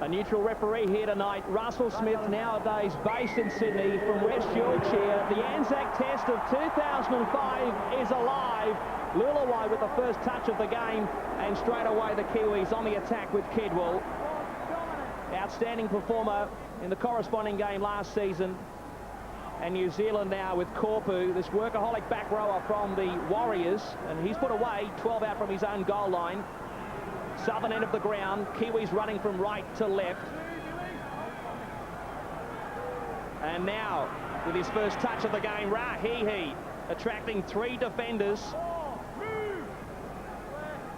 A neutral referee here tonight, Russell Smith, nowadays based in Sydney from West Yorkshire. The ANZAC test of 2005 is alive. Lulawai with the first touch of the game, and straight away the Kiwis on the attack with Kidwell. Outstanding performer in the corresponding game last season. And New Zealand now with Korpu, this workaholic back rower from the Warriors, and he's put away 12 out from his own goal line. Southern end of the ground, Kiwis running from right to left. And now, with his first touch of the game, Rahihi attracting 3 defenders.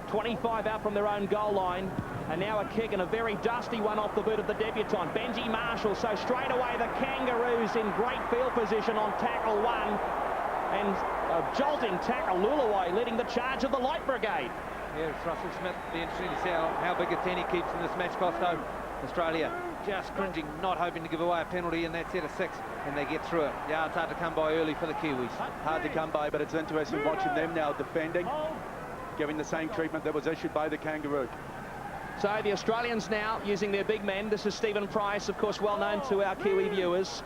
25 out from their own goal line. And now a kick, and a very dusty one off the boot of the debutant, Benji Marshall. So straight away the Kangaroos in great field position on tackle 1. And a jolting tackle, Lulawai leading the charge of the Light Brigade. Yeah, it's Russell Smith. Be interesting to see how big a 10 he keeps in this match, Costo. Australia just cringing, not hoping to give away a penalty in that set of 6, and they get through it. Yeah, it's hard to come by early for the Kiwis. Hard to come by, but it's interesting watching them now defending, giving the same treatment that was issued by the Kangaroo. So the Australians now using their big men. This is Stephen Price, of course, well known to our Kiwi viewers.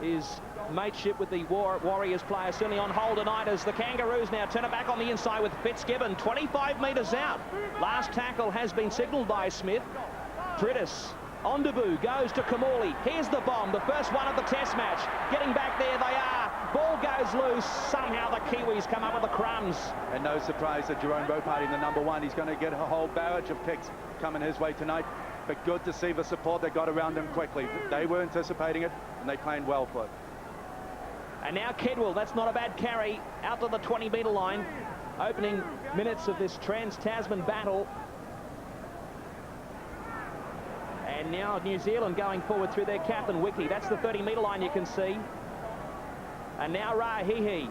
His mateship with the Warriors player certainly on hold tonight, as the Kangaroos now turn it back on the inside with Fitzgibbon, 25 metres out. Last tackle has been signalled by Smith. Pritis, Ondebu goes to Kamali. Here's the bomb, the first one of the test match. Getting back there they are. Ball goes loose. Somehow the Kiwis come up with the crumbs. And no surprise that Jerome Ropati, the number 1, he's going to get a whole barrage of kicks coming his way tonight. But good to see the support they got around him quickly. They were anticipating it, and they planned well for it. And now Kidwell, that's not a bad carry, out to the 20-metre line. Opening minutes of this Trans-Tasman battle. And now New Zealand going forward through their captain, Wiki. That's the 30-metre line you can see. And now Rahihi.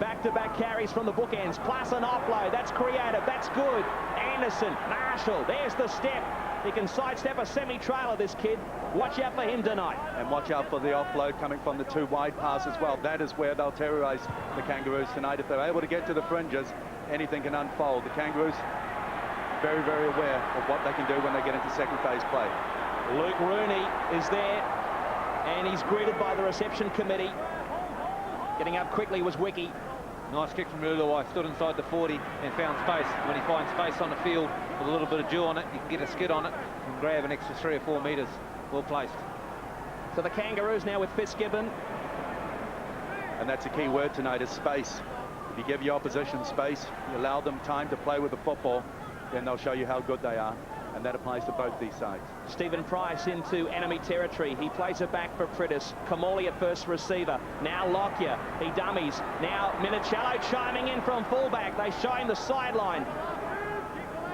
Back-to-back carries from the bookends, plus an offload. That's creative, that's good. Anderson, Marshall, there's the step. He can sidestep a semi-trailer, this kid. Watch out for him tonight. And watch out for the offload coming from the 2 wide pass as well. That is where they'll terrorise the Kangaroos tonight. If they're able to get to the fringes, anything can unfold. The Kangaroos very, very aware of what they can do when they get into second phase play. Luke Rooney is there, and he's greeted by the reception committee. Getting up quickly was Wiki. Nice kick from Lulawai, stood inside the 40 and found space. When he finds space on the field with a little bit of dew on it, you can get a skid on it and grab an extra 3 or 4 metres. Well placed. So the Kangaroos now with Fitzgibbon. And that's a key word tonight, is space. If you give your opposition space, you allow them time to play with the football, then they'll show you how good they are. And that applies to both these sides. Stephen Price into enemy territory. He plays it back for Pritis. Kamali at first receiver. Now Lockyer. He dummies. Now Minicello chiming in from fullback. They show him the sideline.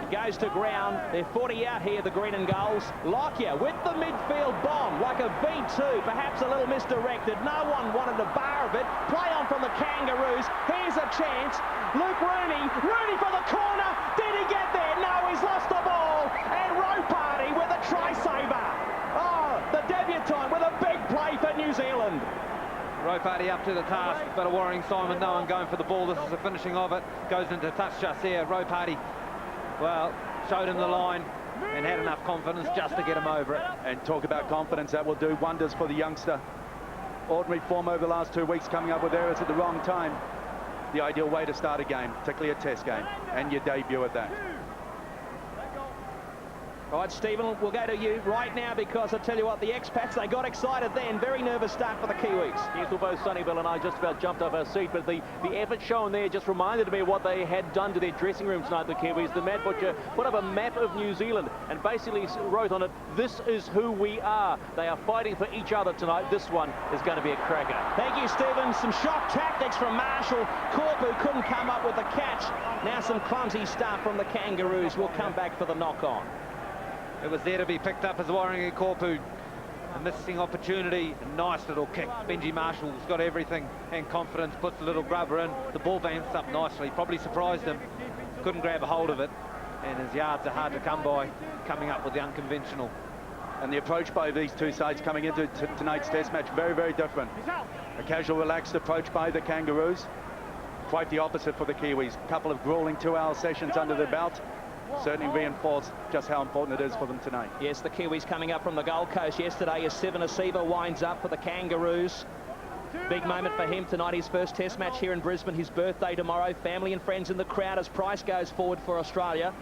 He goes to ground. They're 40 out here, the green and golds. Lockyer with the midfield bomb, like a V2, perhaps a little misdirected. No one wanted a bar of it. Play on from the Kangaroos. Here's a chance. Luke Rooney. Rooney for the corner. Did he get there? No, he's lost the ball. And Ropati with a try-saver. Oh, the debutant with a big play for New Zealand. Ropati up to the task, but a worrying Simon no one going for the ball. This is the finishing of it. Goes into touch just there. Ropati, well, showed him the line and had enough confidence just to get him over it. And talk about confidence, that will do wonders for the youngster. Ordinary form over the last 2 weeks, coming up with errors at the wrong time. The ideal way to start a game, particularly a test game, and your debut at that. All right, Stephen, we'll go to you right now, because I tell you what, the expats, they got excited then. Very nervous start for the Kiwis. Yes, well, both Sunnyville and I just about jumped off our seat, but the effort shown there just reminded me of what they had done to their dressing room tonight, the Kiwis. The Mad Butcher put up a map of New Zealand and basically wrote on it, "This is who we are." They are fighting for each other tonight. This one is going to be a cracker. Thank you, Stephen. Some shock tactics from Marshall. Korpu couldn't come up with a catch. Now some clumsy stuff from the Kangaroos. Will come back for the knock-on. It was there to be picked up as Warringah Korpu. A missing opportunity. A nice little kick. Benji Marshall's got everything and confidence. Puts the little grubber in. The ball bounced up nicely. Probably surprised him. Couldn't grab a hold of it. And his yards are hard to come by. Coming up with the unconventional. And the approach by these two sides coming into tonight's test match, very, very different. A casual, relaxed approach by the Kangaroos. Quite the opposite for the Kiwis. A couple of grueling 2-hour sessions under their belt. certainly reinforce just how important it is for them tonight. Yes, the Kiwis coming up from the Gold Coast yesterday as Seven Asiva winds up for the Kangaroos. Big moment for him tonight, his first test match here in Brisbane, his birthday tomorrow. Family and friends in the crowd as Price goes forward for Australia.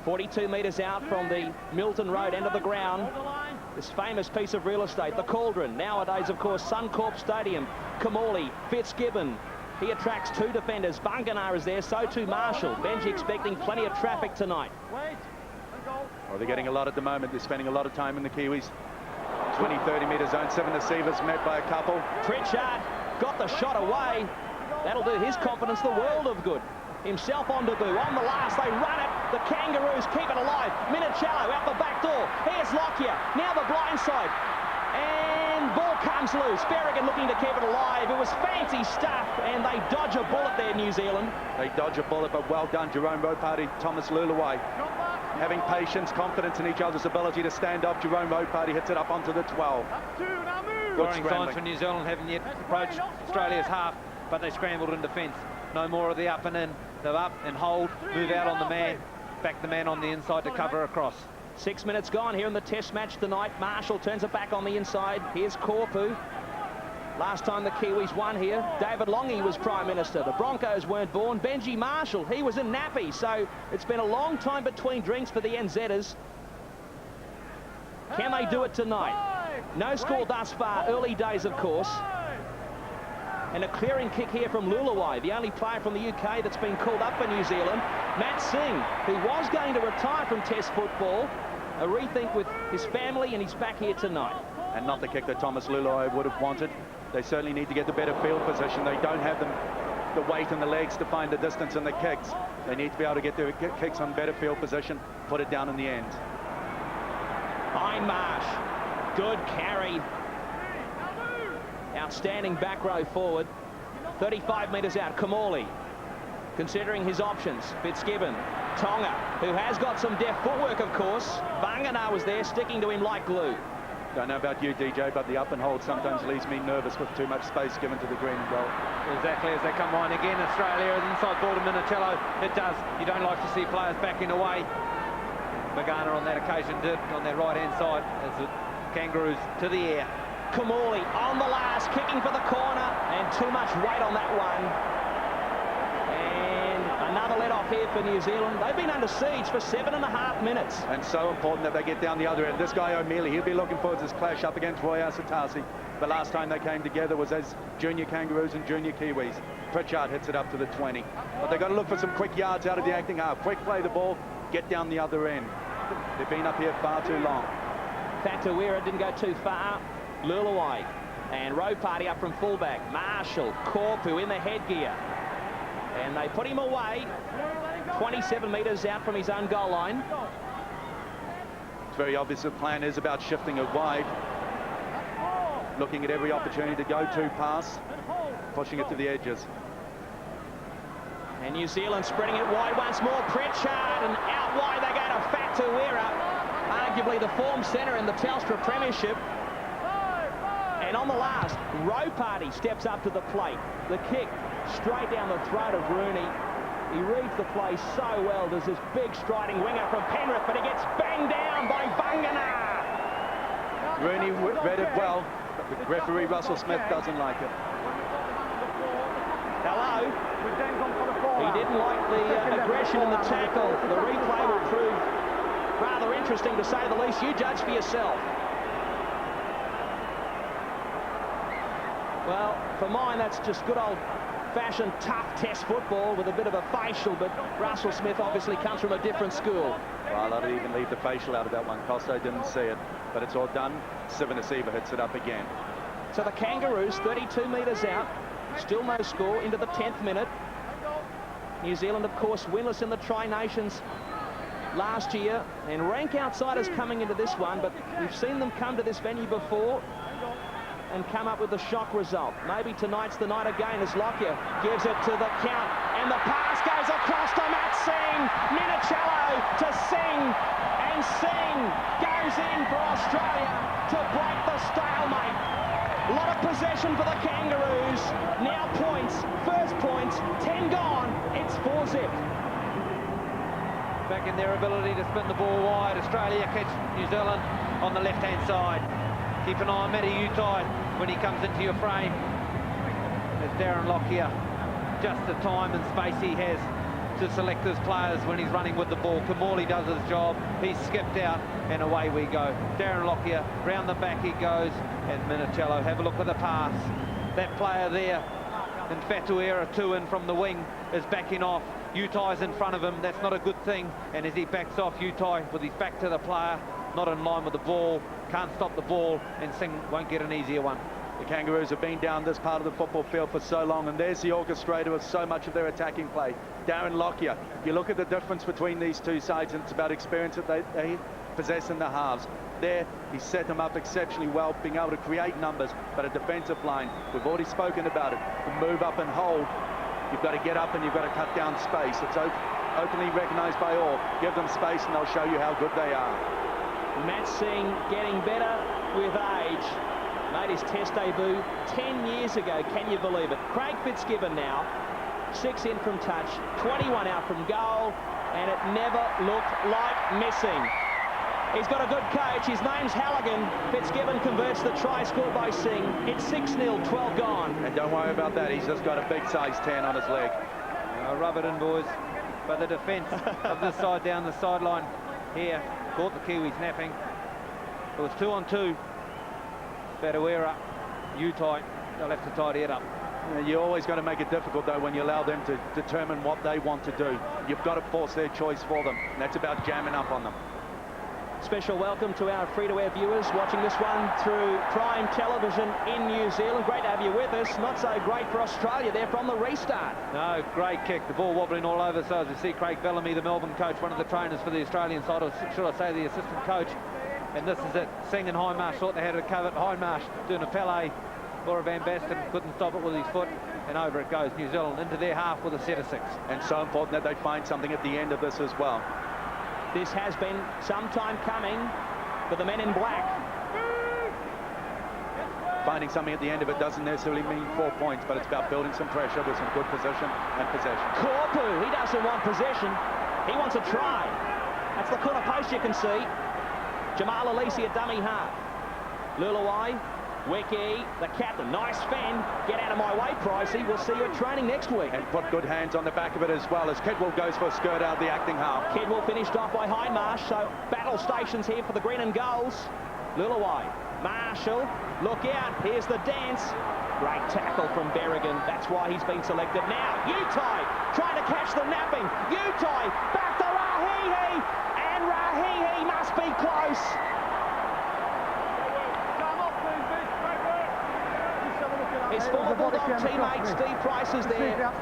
42 metres out from the Milton Road end of the ground. This famous piece of real estate, the Cauldron. Nowadays, of course, Suncorp Stadium. Kamali, Fitzgibbon. He attracts two defenders. Bunganar is there, so too Marshall. Benji expecting plenty of traffic tonight. Well, they're getting a lot at the moment. They're spending a lot of time in the Kiwis. 20, 30 metre zone. Seven Asiva's met by a couple. Pritchard got the shot away. That'll do his confidence the world of good. Himself on debut. On the last, they run it. The Kangaroos keep it alive. Minicello out the back door. Here's Lockyer. Now the blind side. And ball comes loose. Berrigan looking to keep it alive. It was fancy stuff, and they dodge a bullet there, New Zealand. They dodge a bullet, but well done. Jerome Ropati, Thomas Luluwai. Having patience, confidence in each other's ability to stand up. Jerome Ropati hits it up onto the 12. Scoring signs for New Zealand haven't yet approached Australia's half, but they scrambled in defence. No more of the up and in. They're up and hold, move out on the man, back the man on the inside to cover across. 6 minutes gone here in the test match tonight. Marshall turns it back on the inside. Here's Korpu. Last time the Kiwis won here, David Longy was Prime Minister. The Broncos weren't born. Benji Marshall, he was in nappy. So it's been a long time between drinks for the NZers. Can they do it tonight? No score thus far. Early days, of course. And a clearing kick here from Luluwai, the only player from the UK that's been called up for New Zealand. Matt Singh, who was going to retire from Test football, a rethink with his family, and he's back here tonight. And not the kick that Thomas Luluwai would have wanted. They certainly need to get the better field position. They don't have the weight in the legs to find the distance in the kicks. They need to be able to get their kicks on better field position, put it down in the end. Hindmarsh, good carry. Outstanding back row forward. 35 metres out, Kamali. Considering his options, Fitzgibbon. Tonga, who has got some deft footwork, of course. Bunganar was there, sticking to him like glue. Don't know about you, DJ, but the up and hold sometimes leaves me nervous with too much space given to the green and gold. Exactly as they come on again. Australia inside ball to Minicello. It does. You don't like to see players backing away. Magana on that occasion did on their right-hand side as the Kangaroos to the air. Kamali on the last, kicking for the corner, and too much weight on that one. And another let off here for New Zealand. They've been under siege for 7.5 minutes. And so important that they get down the other end. This guy O'Mealy, he'll be looking forward to this clash up against Roy Asatasi. The last time they came together was as junior Kangaroos and junior Kiwis. Pritchard hits it up to the 20. But they've got to look for some quick yards out of the acting half. Quick play the ball, get down the other end. They've been up here far too long. Fatuira didn't go too far. Luluwai and Ropati up from fullback. Marshall, Korpu in the headgear. And they put him away. 27 metres out from his own goal line. It's very obvious the plan is about shifting it wide. Looking at every opportunity to go to pass. Pushing it to the edges. And New Zealand spreading it wide once more. Pritchard, and out wide they go to Fatuira. Arguably the form centre in the Telstra Premiership. And on the last, Ropati steps up to the plate. The kick straight down the throat of Rooney. He reads the play so well. There's this big striding winger from Penrith, but he gets banged down by Bunganar. Rooney read it well, but the referee Russell Smith doesn't like it. Hello. He didn't like the aggression in the tackle. The replay will prove rather interesting, to say the least. You judge for yourself. Well, for mine, that's just good old-fashioned tough Test football with a bit of a facial, but Russell Smith obviously comes from a different school. Well, I'd even leave the facial out of that one. Costo didn't see it, but it's all done. Seven Asiva hits it up again. So the Kangaroos, 32 metres out, still no score into the 10th minute. New Zealand, of course, winless in the Tri-Nations last year, and rank outsiders coming into this one, but we've seen them come to this venue before and come up with a shock result. Maybe tonight's the night again as Lockyer gives it to the count, and the pass goes across to Matt Singh. Minicello to Singh, and Singh goes in for Australia to break the stalemate. A lot of possession for the Kangaroos. Now points, first points, 10 gone. It's 4-zip. back in their ability to spin the ball wide. Australia catch New Zealand on the left-hand side. Keep an eye on Matty Utai when he comes into your frame. There's Darren Lockyer. Just the time and space he has to select his players when he's running with the ball. Kamali does his job. He's skipped out, and away we go. Darren Lockyer, round the back he goes, and Minicello, have a look at the pass. That player there, and Fatuera, 2 in from the wing, is backing off. Utai's in front of him. That's not a good thing. And as he backs off, Utai, with his back to the player, not in line with the ball, can't stop the ball, and Singh won't get an easier one. The Kangaroos have been down this part of the football field for so long, and there's the orchestrator of so much of their attacking play, Darren Lockyer. You look at the difference between these two sides, and it's about experience that they possess in the halves. There, he set them up exceptionally well, being able to create numbers, but a defensive line, we've already spoken about it, to move up and hold. You've got to get up and you've got to cut down space. It's openly recognised by all. Give them space and they'll show you how good they are. Matt Singh getting better with age. Made his test debut 10 years ago, can you believe it? Craig Fitzgibbon now, 6 in from touch, 21 out from goal, and it never looked like missing. He's got a good coach. His name's Halligan. Fitzgibbon converts the try scored by Singh. It's 6-0, 12 gone. And don't worry about that. He's just got a big size 10 on his leg. Rub it in, boys. But the defence of this side down the sideline here caught the Kiwis napping. It was 2 on 2. Fatuera, Utai, they'll have to tidy it up. You're always going to make it difficult, though, when you allow them to determine what they want to do. You've got to force their choice for them, and that's about jamming up on them. Special welcome to our free-to-air viewers watching this one through Prime Television in New Zealand. Great to have you with us. Not so great for Australia there from the restart. No, great kick. The ball wobbling all over. So as we see Craig Bellamy, the Melbourne coach, one of the trainers for the Australian side, or should I say the assistant coach. And this is it. Singh and Hindmarsh thought they had it covered. Hindmarsh doing a Pele. Laura Van Basten couldn't stop it with his foot. And over it goes. New Zealand into their half with a set of 6. And so important that they find something at the end of this as well. This has been some time coming for the men in black. Finding something at the end of it doesn't necessarily mean 4 points, but it's about building some pressure with some good position and possession. Korpu, he doesn't want possession. He wants a try. That's the corner post you can see. Jamal Alisi at dummy half. Luluai, Wiki, the captain. Nice fend. Get out of my way, Pricey. We'll see you at training next week. And put good hands on the back of it as well, as Kidwell goes for a skirt out of the acting half. Kidwell finished off by Hindmarsh, so battle stations here for the green and golds. Luluai, Marshall, look out. Here's the dance. Great tackle from Berrigan. That's why he's been selected. Now, Utai trying to catch the napping. Utai back to Rahihi, and Rahihi must be close. His former Bulldog teammate Steve Price is there.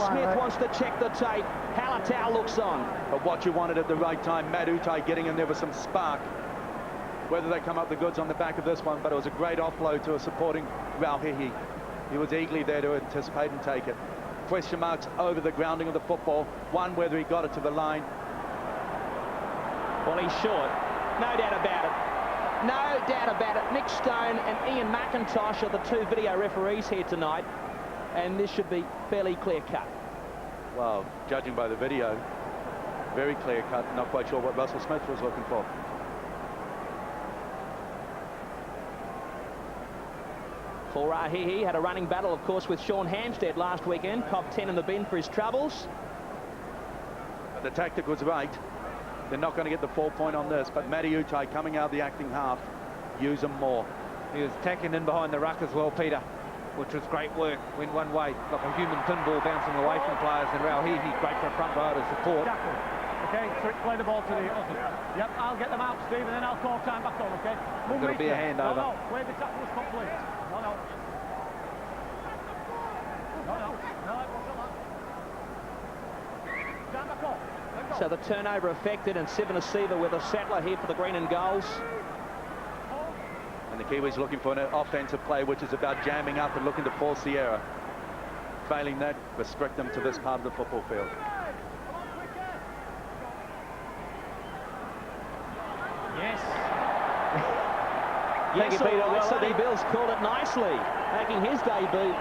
Smith wants to check the tape. Halatau looks on. But what you wanted at the right time, Matt Utai getting in there with some spark. Whether they come up the goods on the back of this one, but it was a great offload to a supporting Rauhihi. He was eagerly there to anticipate and take it. Question marks over the grounding of the football. One, whether he got it to the line. Well, he's short. No doubt about it. No doubt about it. Nick Stone and Ian McIntosh are the 2 video referees here tonight, and this should be fairly clear-cut. Well, judging by the video, very clear-cut. Not quite sure what Russell Smith was looking for. For Rahihi, had a running battle, of course, with Sean Hampstead last weekend. Copped 10 in the bin for his troubles. But the tactic was right. They're not going to get the 4 point on this, but Matty Utai coming out of the acting half, use them more. He was tacking in behind the ruck as well, Peter, which was great work. Went one way, like a human pinball bouncing away from players, and Rauhihi, great for a front row to support. Okay, so play the ball to the others. Yep, I'll get them out, Steve, and then I'll call time back on, okay? There's got to be a handover. No, play the tackles complete. No. Stand back on. So the turnover affected, and Sivanasiva with a settler here for the green and golds. And the Kiwis looking for an offensive play, which is about jamming up and looking to force the error. Failing that, restrict them to this part of the football field. Yes. Yes, Peter. well, Sonny Bill's called it nicely, making his debut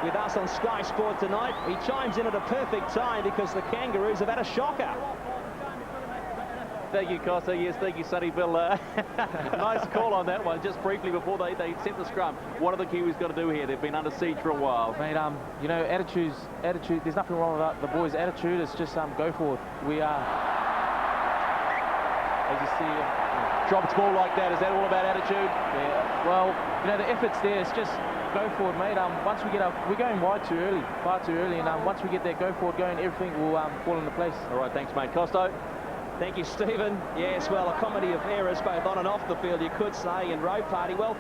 with us on Sky Sport tonight. He chimes in at a perfect time because the Kangaroos have had a shocker. thank you, Costa. Yes, thank you, Sonny Bill. Nice call on that one. Just briefly before they set the scrum, what are the Kiwis got to do here? They've been under siege for a while. Mate, you know, attitude. There's nothing wrong with the boys' attitude. It's just go forward. We are, as you see, Dropped ball like that. Is that all about attitude? Yeah. Well, you know, the effort's there. It's just go forward, mate. Once we get up, we're going wide too early, far too early, and once we get there, go forward, going, everything will fall into place. All right, thanks, mate. Costo. Thank you, Stephen. Yes, well, a comedy of errors, both on and off the field, you could say, in row party. Well,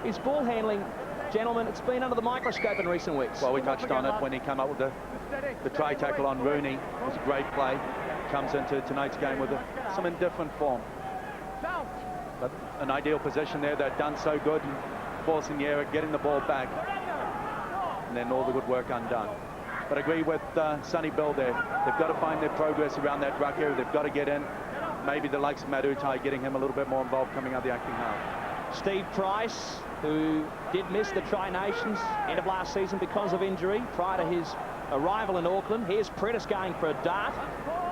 his ball handling, gentlemen, it's been under the microscope in recent weeks. Well, we touched on it when he came up with the try tackle on Rooney. It was a great play. Comes into tonight's game with some indifferent form. But an ideal position there. They've done so good in forcing the error, getting the ball back, and then all the good work undone. But I agree with Sonny Bill there. They've got to find their progress around that ruck area. They've got to get in. Maybe the likes of Madutai, getting him a little bit more involved coming out the acting half. Steve Price, who did miss the Tri-Nations end of last season because of injury prior to his arrival in Auckland. Here's Prentice going for a dart,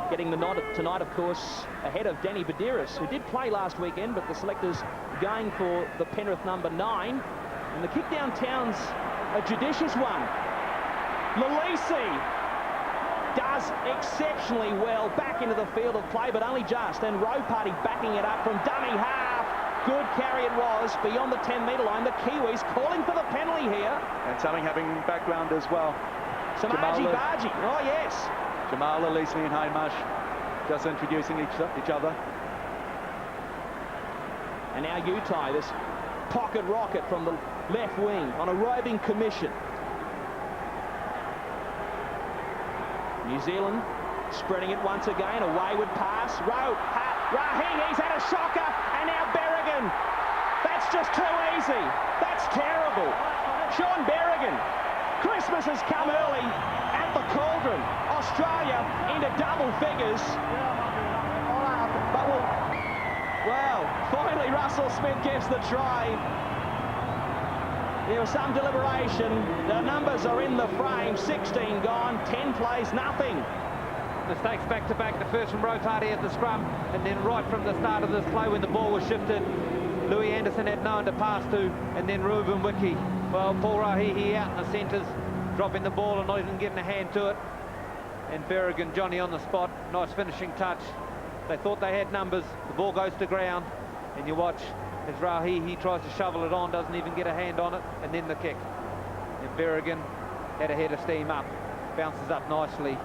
getting the nod tonight, of course, ahead of Danny Badiris, who did play last weekend, but the selectors going for the Penrith number 9. And the kick downtown's a judicious one. Lalisi does exceptionally well back into the field of play, but only just. And Row Party backing it up from dummy half. Good carry it was beyond the 10-metre line. The Kiwis calling for the penalty here. And something having background as well. Samaji Baji. Oh, yes. Jamal Lalisi and Haimash just introducing each other. And now Utai, this pocket rocket from the left wing on a roving commission. New Zealand spreading it once again, a wayward pass. Rahihi's had a shocker, and now Berrigan. That's just too easy. That's terrible. Sean Berrigan. Christmas has come early at the Cauldron. Australia into double figures. But well, finally Russell Smith gets the try. There was some deliberation. The numbers are in the frame. 16 gone, 10 plays, nothing. Mistakes back-to-back. The first from Row Party at the scrum, and then right from the start of this play when the ball was shifted, Louis Anderson had no one to pass to, and then Ruben Wiki. Well, Paul Rahihi out in the centres, dropping the ball and not even getting a hand to it. And Berrigan, Johnny on the spot. Nice finishing touch. They thought they had numbers. The ball goes to ground, and you watch as Rahihi tries to shovel it on, doesn't even get a hand on it, and then the kick. And Berrigan had a head of steam up, bounces up nicely,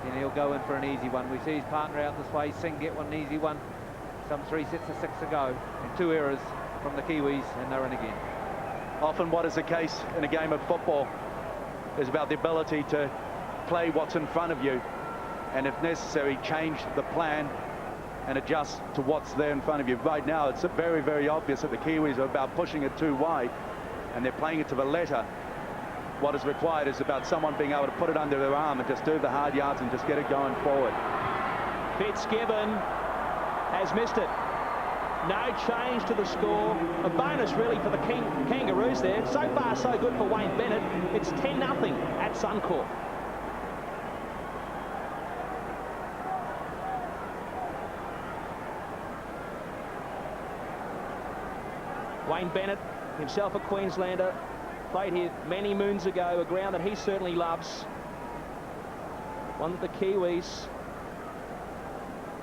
and he'll go in for an easy one. We see his partner out this way. Singh get one easy one. Some 3 sets of 6 to go, and 2 errors from the Kiwis, and they're in again. Often what is the case in a game of football is about the ability to play what's in front of you, and if necessary, change the plan and adjust to what's there in front of you. Right now, it's very, very obvious that the Kiwis are about pushing it too wide, and they're playing it to the letter. What is required is about someone being able to put it under their arm and just do the hard yards and just get it going forward. Fitzgibbon has missed it. No change to the score. A bonus really for the Kangaroos there. So far, so good for Wayne Bennett. It's 10-0 at Suncorp. Wayne Bennett, himself a Queenslander, played here many moons ago, a ground that he certainly loves. One that the Kiwis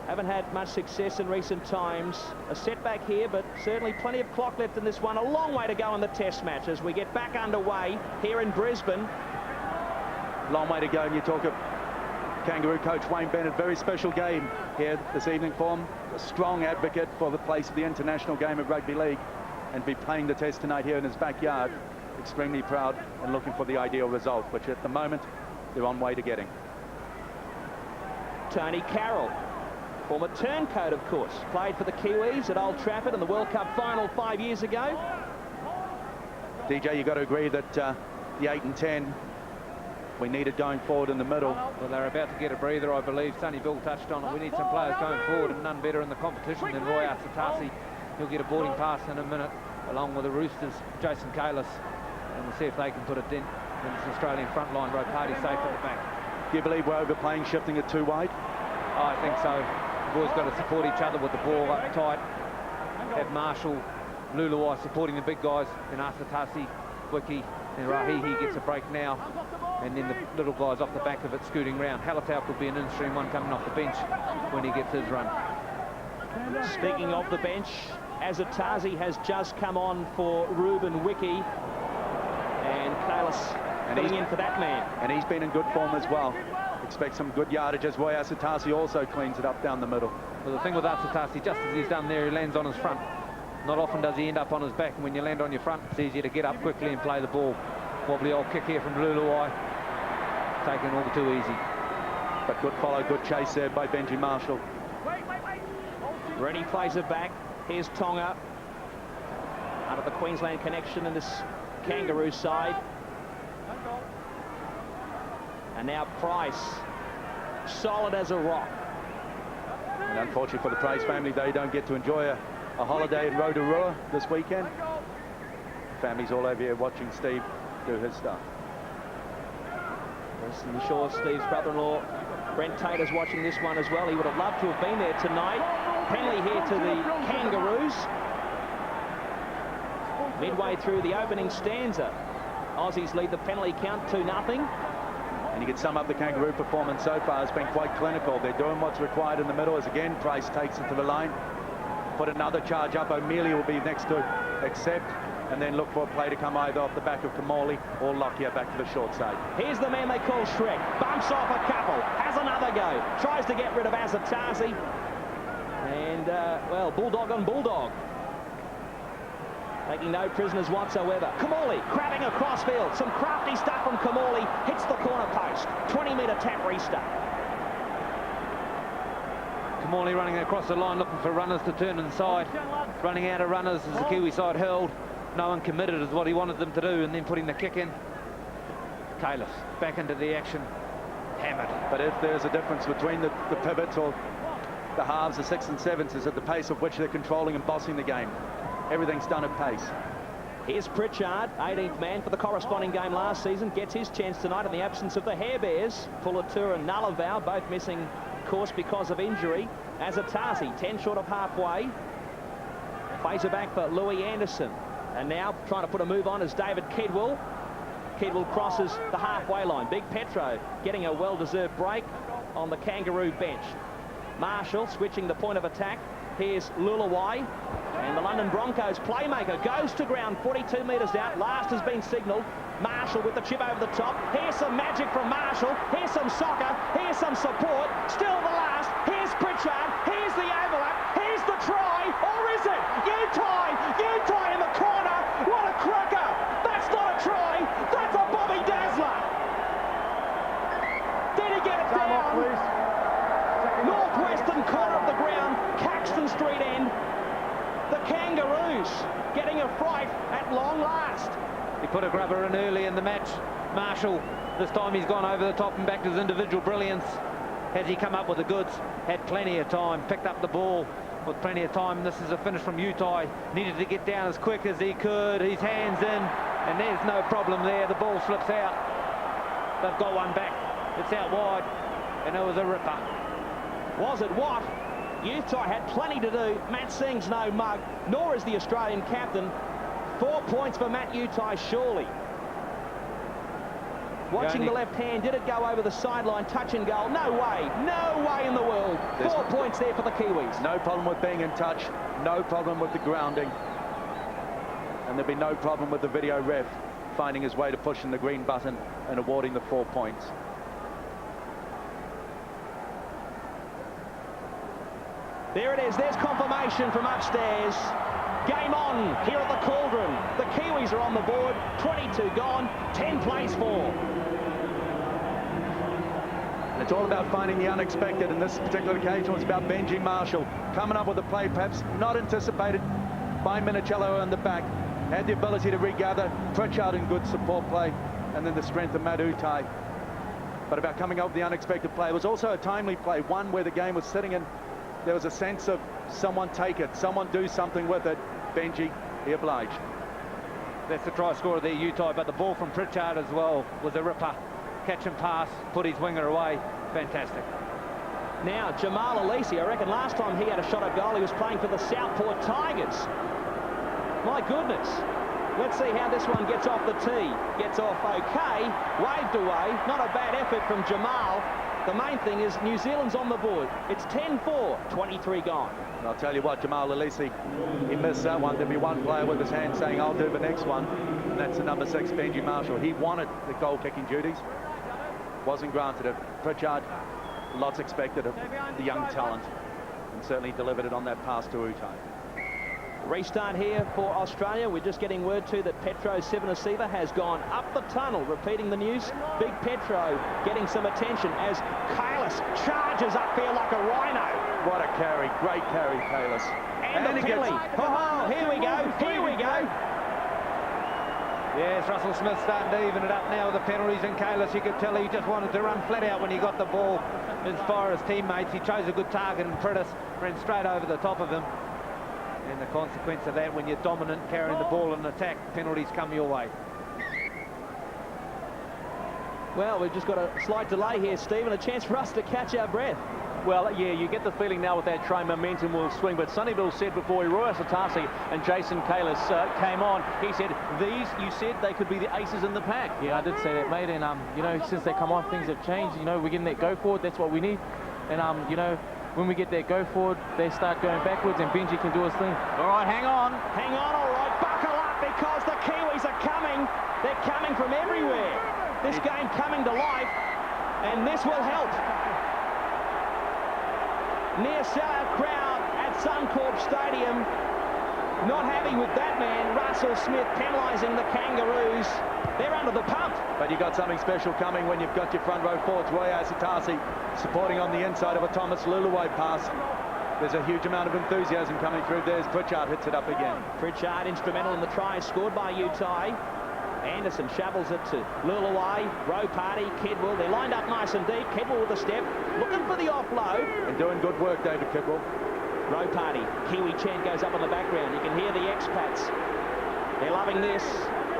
haven't had much success in recent times. A setback here, but certainly plenty of clock left in this one. A long way to go in the test match as we get back underway here in Brisbane. Long way to go, and you talk of Kangaroo coach Wayne Bennett. Very special game here this evening for him. A strong advocate for the place of the international game of rugby league, and be playing the test tonight here in his backyard. Extremely proud and looking for the ideal result, which at the moment they're on way to getting. Tony Carroll, former turncoat, of course, played for the Kiwis at Old Trafford in the World Cup final 5 years ago. DJ, you've got to agree that the 8 and 10 we needed going forward in the middle. Well, they're about to get a breather, I believe. Sonny Bill touched on it. We need some players going forward, and none better in the competition than Roy Asatasi. He'll get a boarding pass in a minute, along with the Roosters, Jason Kalis, and we'll see if they can put a dent in this Australian front line. Row Party safe at the back. Do you believe we're overplaying, shifting it too wide? Oh, I think so. You've always got to support each other with the ball up tight. Have Marshall, Luluai supporting the big guys, and Asatasi, Wiki, and Rahihi gets a break now. And then the little guys off the back of it scooting round. Halatau could be an in-stream one coming off the bench when he gets his run. Speaking of the bench, Azatazi has just come on for Ruben Wiki, and Kalis filling in for that man. And he's been in good form as well. Expect some good yardage as well. Asatasi also cleans it up down the middle. Well, the thing with Asatasi, just as he's done there, he lands on his front. Not often does he end up on his back, and when you land on your front, it's easier to get up quickly and play the ball. Wobbly old kick here from Luluai. Taken all too easy. But good follow, good chase there by Benji Marshall. Rennie plays it back. Here's Tonga. Under the Queensland connection in this Kangaroo side. And now Price, solid as a rock. And unfortunately for the Price family, they don't get to enjoy a holiday in Rotorua this weekend. Families all over here watching Steve do his stuff. I'm sure Steve's brother-in-law, Brent Taylor's watching this one as well. He would have loved to have been there tonight. Penalty here to the Kangaroos. Midway through the opening stanza, Aussies lead the penalty count 2-0. And you can sum up the Kangaroo performance so far. It's been quite clinical. They're doing what's required in the middle as again Price takes it to the line. Put another charge up. O'Mealy will be next to accept. And then look for a play to come either off the back of Kamali or Lockyer back to the short side. Here's the man they call Shrek. Bumps off a couple. Has another go. Tries to get rid of Azatazi. And, well, Bulldog on Bulldog. Taking no prisoners whatsoever. Kamali crabbing across field. Some crafty stuff from Kamali. Hits the corner post. 20-metre tap restart. Kamali running across the line looking for runners to turn inside. Running out of runners as the Kiwi side hurled. No one committed is what he wanted them to do, and then putting the kick in. Kalis back into the action. Hammered. But if there's a difference between the pivots or the halves, the 6 and 7s, is at the pace of which they're controlling and bossing the game. Everything's done at pace. Here's Pritchard, 18th man for the corresponding game last season. Gets his chance tonight in the absence of the Hair Bears. Pulatur and Nullavow both missing course because of injury. Azatazi 10 short of halfway. Plays it back for Louis Anderson. And now trying to put a move on is David Kidwell. Kidwell crosses the halfway line. Big Petro getting a well-deserved break on the Kangaroo bench. Marshall switching the point of attack. Here's Luluai. And the London Broncos playmaker goes to ground 42 metres out. Last has been signalled. Marshall with the chip over the top. Here's some magic from Marshall. Here's some soccer. Here's some support. Still the last. Here's Pritchard. Here's the overlap. Here's the try. Or is it? Utai in the corner. What a cracker. That's not a try. That's a Bobby Dazzler. Did he get it down? Northwestern corner of the ground. Caxton Street end. The Kangaroos getting a fright at long last. He put a grubber in early in the match. Marshall, this time he's gone over the top and back to his individual brilliance. Has he come up with the goods? Had plenty of time, picked up the ball with plenty of time. This is a finish from Utai. Needed to get down as quick as he could. His hands in, and there's no problem there. The ball slips out. They've got one back. It's out wide, and it was a ripper. Was it what? Utai had plenty to do. Matt Singh's no mug, nor is the Australian captain. 4 points for Matt Utai, surely. Watching the left hand, did it go over the sideline, touch and goal? No way in the world. 4 points there for the Kiwis. No problem with being in touch, no problem with the grounding. And there'll be no problem with the video ref finding his way to pushing the green button and awarding the 4 points. There it is, there's confirmation from upstairs. Game on here at the Cauldron. The Kiwis are on the board, 22 gone, 10 plays for. And it's all about finding the unexpected, and this particular occasion was about Benji Marshall coming up with a play perhaps not anticipated by Minicello in the back. Had the ability to regather, Pritchard in good support play, and then the strength of Matt Utai. But about coming up with the unexpected play. It was also a timely play, one where the game was sitting in. There was a sense of someone take it, someone do something with it. Benji, he obliged. That's the try scorer there, Utai, but the ball from Pritchard as well was a ripper. Catch and pass, put his winger away. Fantastic. Now, Jamal Alisi, I reckon last time he had a shot at goal, he was playing for the Southport Tigers. My goodness. Let's see how this one gets off the tee. Gets off okay, waved away. Not a bad effort from Jamal. The main thing is New Zealand's on the board. It's 10-4, 23 gone. And I'll tell you what, Jamal Alisi, he missed that one. There'd be one player with his hand saying, I'll do the next one. And that's the number 6, Benji Marshall. He wanted the goal-kicking duties. Wasn't granted it. Pritchard, lots expected of the young talent. And certainly delivered it on that pass to Utai. Restart here for Australia. We're just getting word too that Petro Sivanasiva has gone up the tunnel. Repeating the news, Big Petro getting some attention as Kalis charges upfield like a rhino. What a carry, great carry, Kalis. And the penalty. Oh, here we go, here we go. Yes, Russell Smith starting to even it up now with the penalties, and Kalis, you could tell he just wanted to run flat out when he got the ball as far as teammates. He chose a good target, and Pritis ran straight over the top of him. And the consequence of that, when you're dominant, carrying the ball in attack, penalties come your way. Well, we've just got a slight delay here, Stephen, a chance for us to catch our breath. Well, yeah, you get the feeling now with that try, momentum will swing. But Sunnyville said before Roy Asatasi and Jason Kalis came on, he said, these, you said they could be the aces in the pack. Yeah, I did say that, mate. And, you know, since they come on, things have changed. You know, we're getting that go forward. That's what we need. And, you know, when we get that go forward, they start going backwards and Benji can do his thing. All right, hang on. Hang on, all right. Buckle up because the Kiwis are coming. They're coming from everywhere. This game coming to life, and this will help. Near sellout crowd at Suncorp Stadium. Not happy with that man, Russell Smith, penalising the Kangaroos. They're under the pump. But you've got something special coming when you've got your front row forwards, Roy Asatasi, supporting on the inside of a Thomas Luluwai pass. There's a huge amount of enthusiasm coming through there as Pritchard hits it up again. Pritchard instrumental in the try scored by Utai. Anderson shovels it to Luluwai, Row Party, Kidwell. They're lined up nice and deep. Kidwell with a step, looking for the offload. And doing good work, David Kidwell. Row Party, Kiwi chant goes up in the background. You can hear the expats. They're loving this.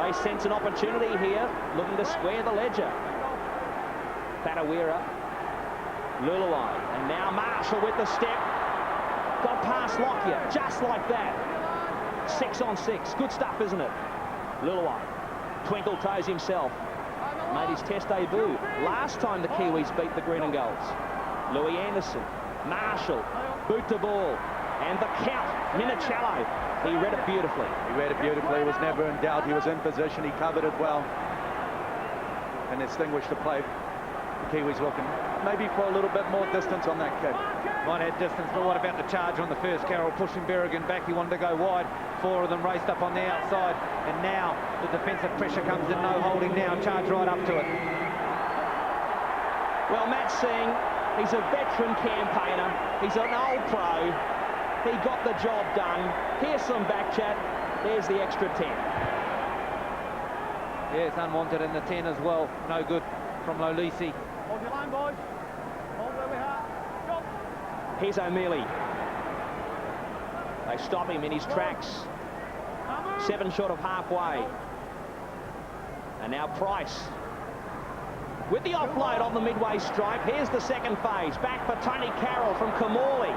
They sense an opportunity here, looking to square the ledger. Patawira, Luluwai, and now Marshall with the step. Got past Lockyer, just like that. 6 on 6, good stuff, isn't it? Luluwai, twinkle toes himself. Made his test debut last time the Kiwis beat the Green and Golds. Louis Anderson, Marshall, boot to ball, and the count, Minicello. He read it beautifully. He read it beautifully. He was never in doubt. He was in position. He covered it well. And extinguished the play. The Kiwis looking maybe for a little bit more distance on that kick. Might have distance, but what about the charge on the first? Carroll pushing Berrigan back. He wanted to go wide. 4 of them raced up on the outside. And now the defensive pressure comes in. No holding now. Charge right up to it. Well, Matt Singh, he's a veteran campaigner. He's an old pro. He got the job done. Here's some back chat. There's the extra 10. Yes, unwanted in the 10 as well. No good from Lolisi. Hold your line, boys. Hold where we are. Go. Here's O'Mealy. They stop him in his tracks. 7 short of halfway. And now Price. With the offload on the midway stripe, here's the second phase. Back for Tony Carroll from Kamali.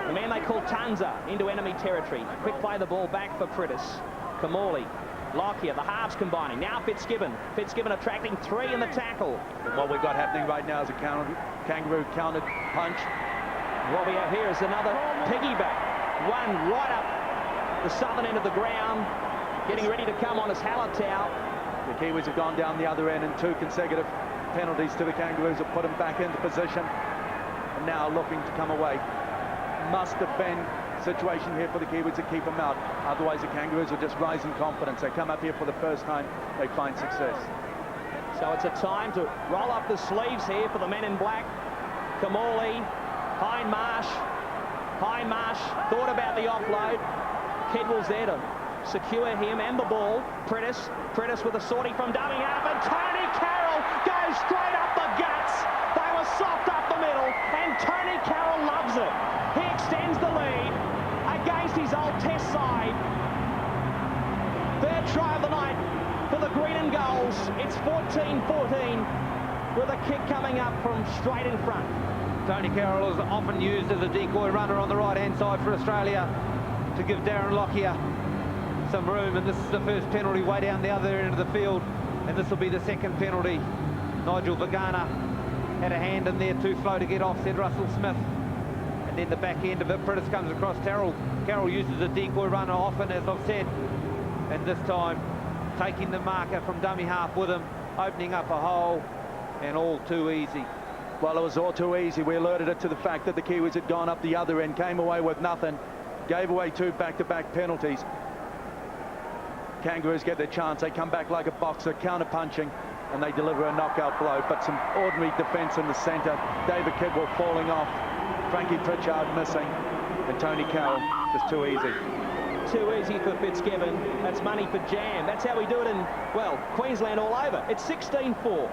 The man they call Tanza into enemy territory. Quick play the ball back for Pritis. Kamali. Lockyer, the halves combining. Now Fitzgibbon. Fitzgibbon attracting 3 in the tackle. And what we've got happening right now is a Kangaroo counted punch. What we have here is another piggyback. One right up the southern end of the ground. Getting ready to come on as Hallertau. The Kiwis have gone down the other end, and 2 consecutive penalties to the Kangaroos have put them back into position. And now looking to come away. Must defend situation here for the Kiwis to keep them out. Otherwise, the Kangaroos will just rise in confidence. They come up here for the first time, they find success. So it's a time to roll up the sleeves here for the men in black. Kamali, Hindmarsh. Hindmarsh thought about the offload. Kidwell's there to secure him and the ball. Pritis with a sortie from dummy half, and Tony Carroll goes straight up the guts. They were soft up the middle, and Tony Carroll loves it. He extends the lead against his old test side. Third try of the night for the Green and Golds. It's 14-14 with a kick coming up from straight in front. Tony Carroll is often used as a decoy runner on the right-hand side for Australia to give Darren Lockyer some room, and this is the first penalty way down the other end of the field, and this will be the second penalty. Nigel Vagana had a hand in there, too slow to get off, said Russell Smith. And then the back end of it, Prittis comes across Carroll. Carroll uses a decoy runner often, as I've said, and this time taking the marker from dummy half with him, opening up a hole, and all too easy. Well, it was all too easy. We alerted it to the fact that the Kiwis had gone up the other end, came away with nothing, gave away 2 back-to-back penalties. Kangaroos get their chance. They come back like a boxer, counter-punching, and they deliver a knockout blow. But some ordinary defence in the centre. David Kidwell falling off, Frankie Pritchard missing, and Tony Carroll just too easy. Too easy for Fitzgibbon. That's money for Jam. That's how we do it in, well, Queensland all over. It's 16-4.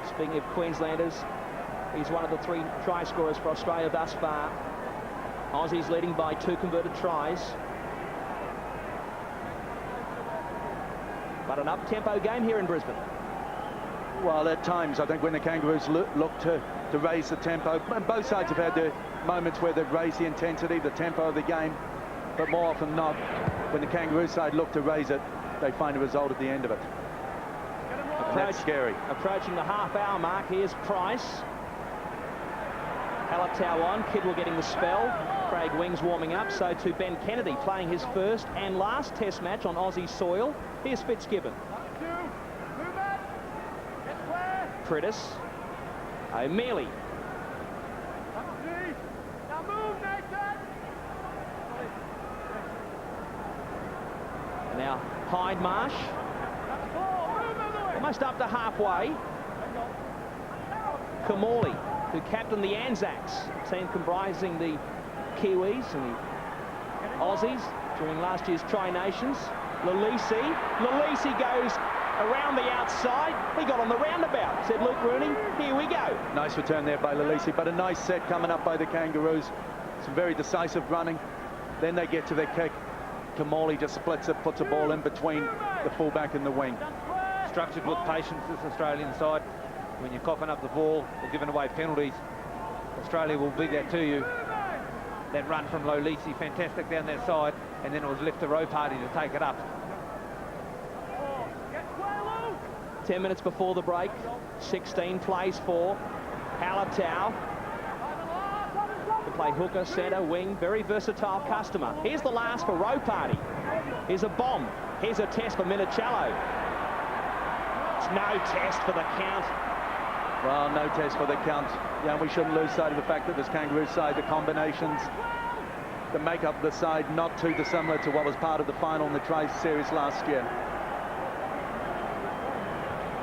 Speaking of Queenslanders, he's one of the 3 try scorers for Australia thus far. Aussies leading by 2 converted tries. But an up-tempo game here in Brisbane. Well, at times, I think when the Kangaroos look to raise the tempo, and both sides have had their moments where they've raised the intensity, the tempo of the game, but more often than not, when the Kangaroo side look to raise it, they find a result at the end of it. And that's scary. Approaching the half-hour mark, here's Price. Halatau on, Kidwell getting the spell. Craig Wings warming up, so to Ben Kennedy playing his first and last test match on Aussie soil. Here's Fitzgibbon. Prittis. O'Mealy. And now Hyde Marsh. Almost up to halfway. Kamali, who captained the ANZACs, team comprising the Kiwis and the Aussies during last year's Tri-Nations. Lalisi goes around the outside. He got on the roundabout, said Luke Rooney. Here we go. Nice return there by Lalisi, but a nice set coming up by the Kangaroos. Some very decisive running. Then they get to their kick. Kamali just splits it, puts a ball in between the fullback and the wing. Structured with patience, this Australian side. When you're coughing up the ball or giving away penalties, Australia will beat that to you. That run from Lolisi, fantastic down that side, and then it was left to Row Party to take it up. 10 minutes before the break, 16 plays for Halatau. To play hooker, centre, wing, very versatile customer. Here's the last for Row Party. Here's a bomb. Here's a test for Minicello. It's no test for the count. Well, no test for the count. Yeah, we shouldn't lose sight of the fact that this Kangaroo side, the combinations that make up the side, not too dissimilar to what was part of the final in the Tri-Series last year.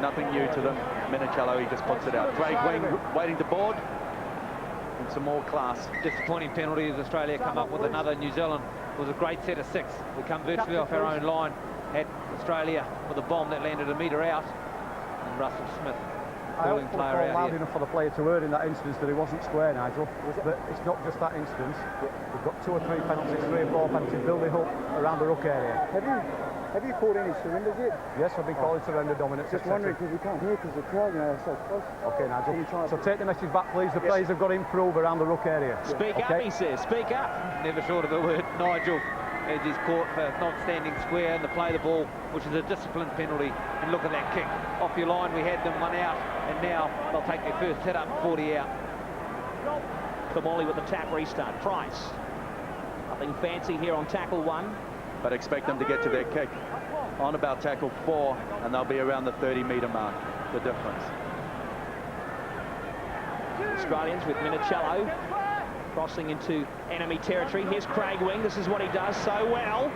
Nothing new to them. Minicello, he just puts it out. Craig Wing waiting to board. And some more class. Disappointing penalty as Australia come up with another. New Zealand was a great set of 6. We come virtually off our own line. Had Australia with a bomb that landed a metre out. And Russell Smith. I hope it's loud enough for the player to hear in that instance that he wasn't square, Nigel. But it's not just that instance. We've got 2 or 3 penalties, 3 or 4 penalties building up around the ruck area. Have you called any surrenders yet? Yes, I've been calling surrender dominance. Just wondering because we can't hear because the crowd, are so close. Okay, Nigel. So take the message back, please. The players have got to improve around the ruck area. Speak up, he says. Speak up. Never short of the word Nigel, as he's caught for not standing square and to play the ball, which is a disciplined penalty. And look at that kick. Off your line, we had them 1 out, and now they'll take their first hit up, 40 out. Kamali with the tap restart. Price. Nothing fancy here on tackle 1. But expect them to get to their kick on about tackle 4, and they'll be around the 30-metre mark. The difference. Australians with Minicello crossing into enemy territory. Here's Craig Wing. This is what he does so well.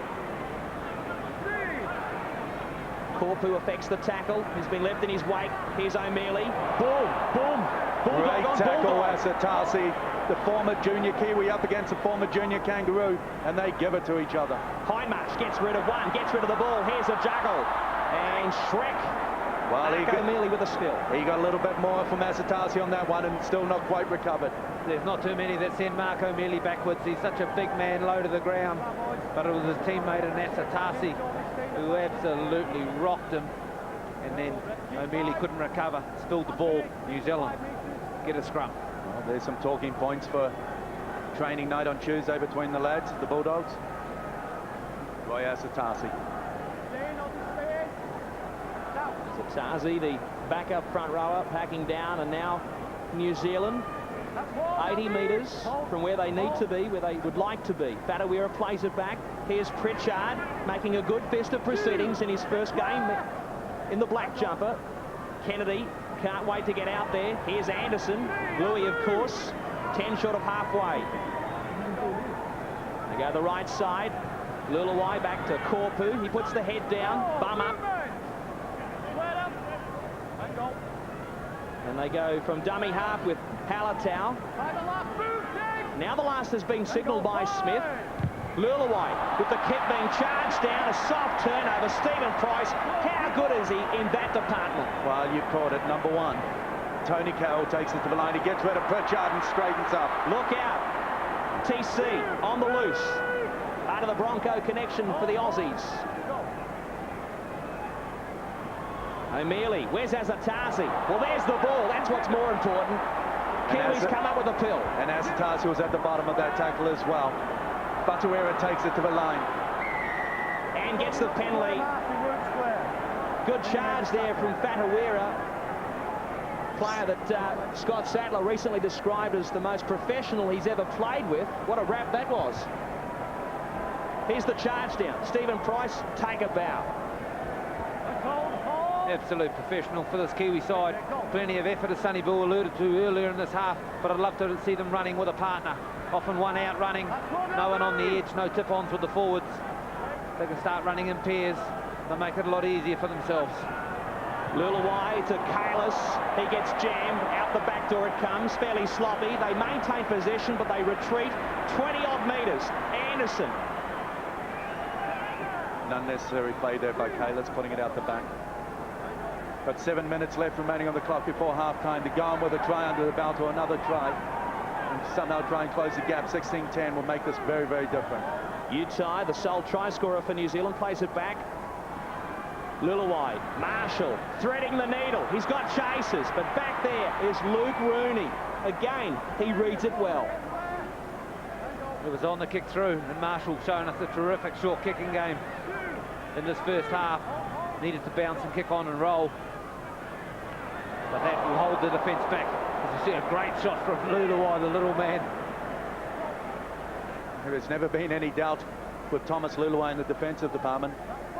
Corpu affects the tackle. He's been left in his wake. Here's O'Mealy. Boom, boom. Great tackle, Asatasi, the former junior Kiwi up against the former junior Kangaroo, and they give it to each other. Hindmarsh gets rid of one, gets rid of the ball. Here's a juggle. And Shrek. Well, O'Mealy with a still. He got a little bit more from Asatasi on that one and still not quite recovered. There's not too many that send Mark O'Mealy backwards. He's such a big man, low to the ground. But it was his teammate in Asatasi who absolutely rocked him. and then O'Mealy couldn't recover, spilled the ball. New Zealand get a scrum. Well, there's some talking points for training night on Tuesday between the lads, the Bulldogs. Roy Asatasi. Asatasi, the backup front rower, packing down, and now New Zealand 80 metres from where they need to be, where they would like to be. Fatawira plays it back. Here's Pritchard making a good fist of proceedings in his first game in the black jumper. Kennedy can't wait to get out there. Here's Anderson. Louis, of course, 10 short of halfway. They go the right side. Luluwai back to Korpu. He puts the head down, bum up. And they go from dummy half with Halatau. Now the last has been signalled by Smith. Luluwai with the kick being charged down, a soft turnover. Stephen Price, how good is he in that department? Well, you caught it, number one. Tony Carroll takes it to the line. He gets rid of Pritchard and straightens up. Look out. TC on the loose. Out of the Bronco connection for the Aussies. O'Mealy, where's Asatasi? Well, there's the ball. That's what's more important. Kiwis come up with a pill. And Asatasi was at the bottom of that tackle as well. Fatawira takes it to the line. And gets the penalty. Good charge there from Fatawira. Player that Scott Sattler recently described as the most professional he's ever played with. What a rap that was. Here's the charge down. Stephen Price, take a bow. Absolute professional for this Kiwi side. Plenty of effort, as Sonny Bill alluded to earlier in this half, but I'd love to see them running with a partner. Often one out running, no one on the edge, no tip-ons with the forwards. They can start running in pairs. They'll make it a lot easier for themselves. Luluwai to Kalis. He gets jammed. Out the back door it comes. Fairly sloppy. They maintain possession, but they retreat 20-odd metres. Anderson. An unnecessary play there by Kalis, putting it out the back. But 7 minutes left remaining on the clock before half-time. To go on with a try under the belt or another try, and somehow try and close the gap. 16-10 will make this very, very different. Utah, the sole try scorer for New Zealand, plays it back. Luluwai, Marshall, threading the needle. He's got chasers, but back there is Luke Rooney. Again, he reads it well. It was on the kick through, and Marshall showing us a terrific short kicking game in this first half. Needed to bounce and kick on and roll, but that will hold the defence back. As you see, a great shot from Luluwai, the little man. There has never been any doubt with Thomas Luluwai in the defensive department.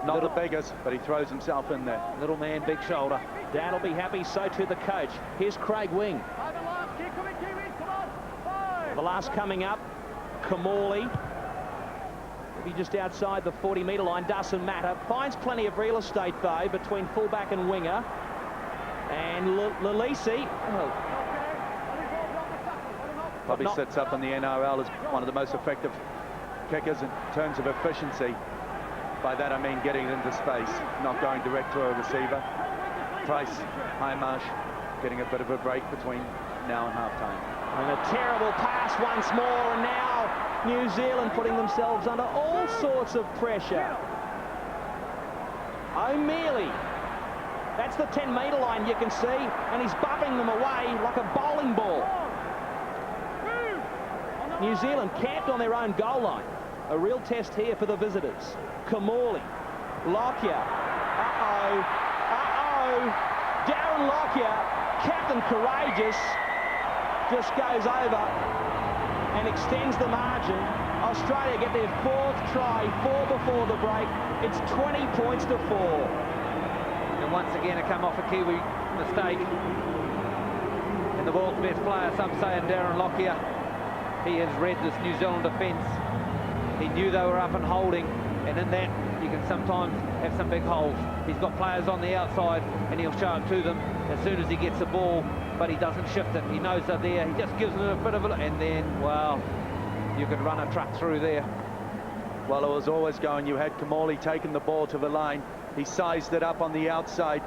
Not the biggest, but he throws himself in there. Little man, big shoulder. Dan will be happy, so too the coach. Here's Craig Wing. The last coming up, Kamali. Be just outside the 40-metre line, doesn't matter. Finds plenty of real estate, though, between fullback and winger. And Lalisi. Probably sets up in the NRL as one of the most effective kickers in terms of efficiency. By that I mean getting it into space, not going direct to a receiver. Price, Highmarsh, getting a bit of a break between now and half-time. And a terrible pass once more, and now New Zealand putting themselves under all sorts of pressure. O'Mealy, that's the 10-metre line you can see, and he's bumping them away like a bowling ball. New Zealand camped on their own goal line. A real test here for the visitors. Kamali, Lockyer, Darren Lockyer, Captain Courageous, just goes over and extends the margin. Australia get their fourth try, 4 before the break. It's 20 points to 4. And once again, it come off a Kiwi mistake. And the world's best player, some say, in Darren Lockyer. He has read this New Zealand defence. He knew they were up and holding, and in that you can sometimes have some big holes. He's got players on the outside, and he'll show it to them as soon as he gets the ball, but he doesn't shift it. He knows they're there. He just gives them a bit of a... And then, well, you could run a truck through there. Well, it was always going. You had Kamali taking the ball to the line. He sized it up on the outside.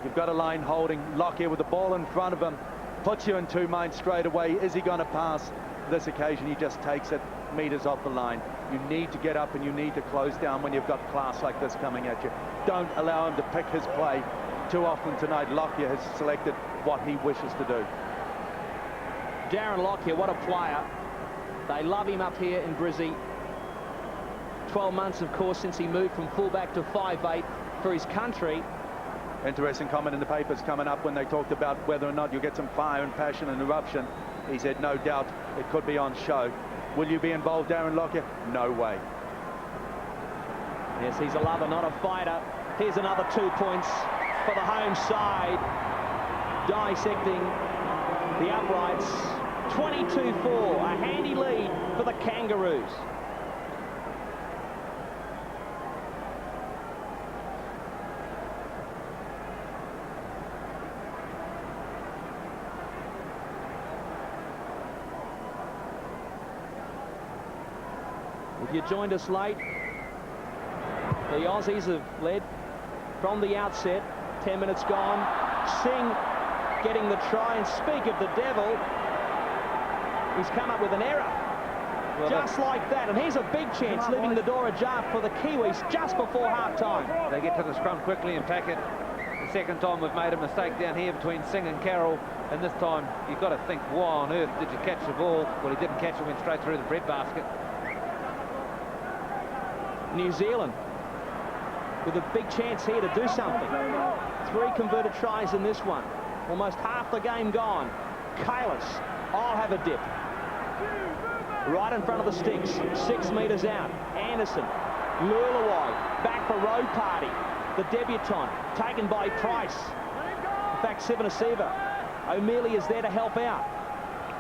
You've got a line holding. Lockyer with the ball in front of him. Puts you in two minds straight away. Is he going to pass? This occasion, he just takes it. metres off the line. You need to get up and you need to close down when you've got class like this coming at you. Don't allow him to pick his play. Too often tonight, Lockyer has selected what he wishes to do. Darren Lockyer, what a player. They love him up here in Brizzy. 12 months, of course, since he moved from fullback to 5'8" for his country. Interesting comment in the papers coming up when they talked about whether or not you get some fire and passion and eruption. He said, no doubt, it could be on show. Will you be involved, Darren Lockyer? No way. Yes, he's a lover, not a fighter. Here's another 2 points for the home side. Dissecting the uprights. 22-4, a handy lead for the Kangaroos. If you joined us late, the Aussies have led from the outset. 10 minutes gone. Singh getting the try, and speak of the devil, he's come up with an error. Well, just like that, and here's a big chance, leaving the door ajar for the Kiwis just before half-time. They get to the scrum quickly and pack it. The second time we've made a mistake down here between Singh and Carroll, and this time you've got to think, why on earth did you catch the ball? Well, he didn't catch it, went straight through the breadbasket. New Zealand with a big chance here to do something. 3 converted tries in this one. Almost half the game gone. Kalis, I'll have a dip. Right in front of the sticks, 6 metres out. Anderson, Lulawai, back for Road Party. The debutant, taken by Price. In fact, Sivanasiva. O'Mealy is there to help out.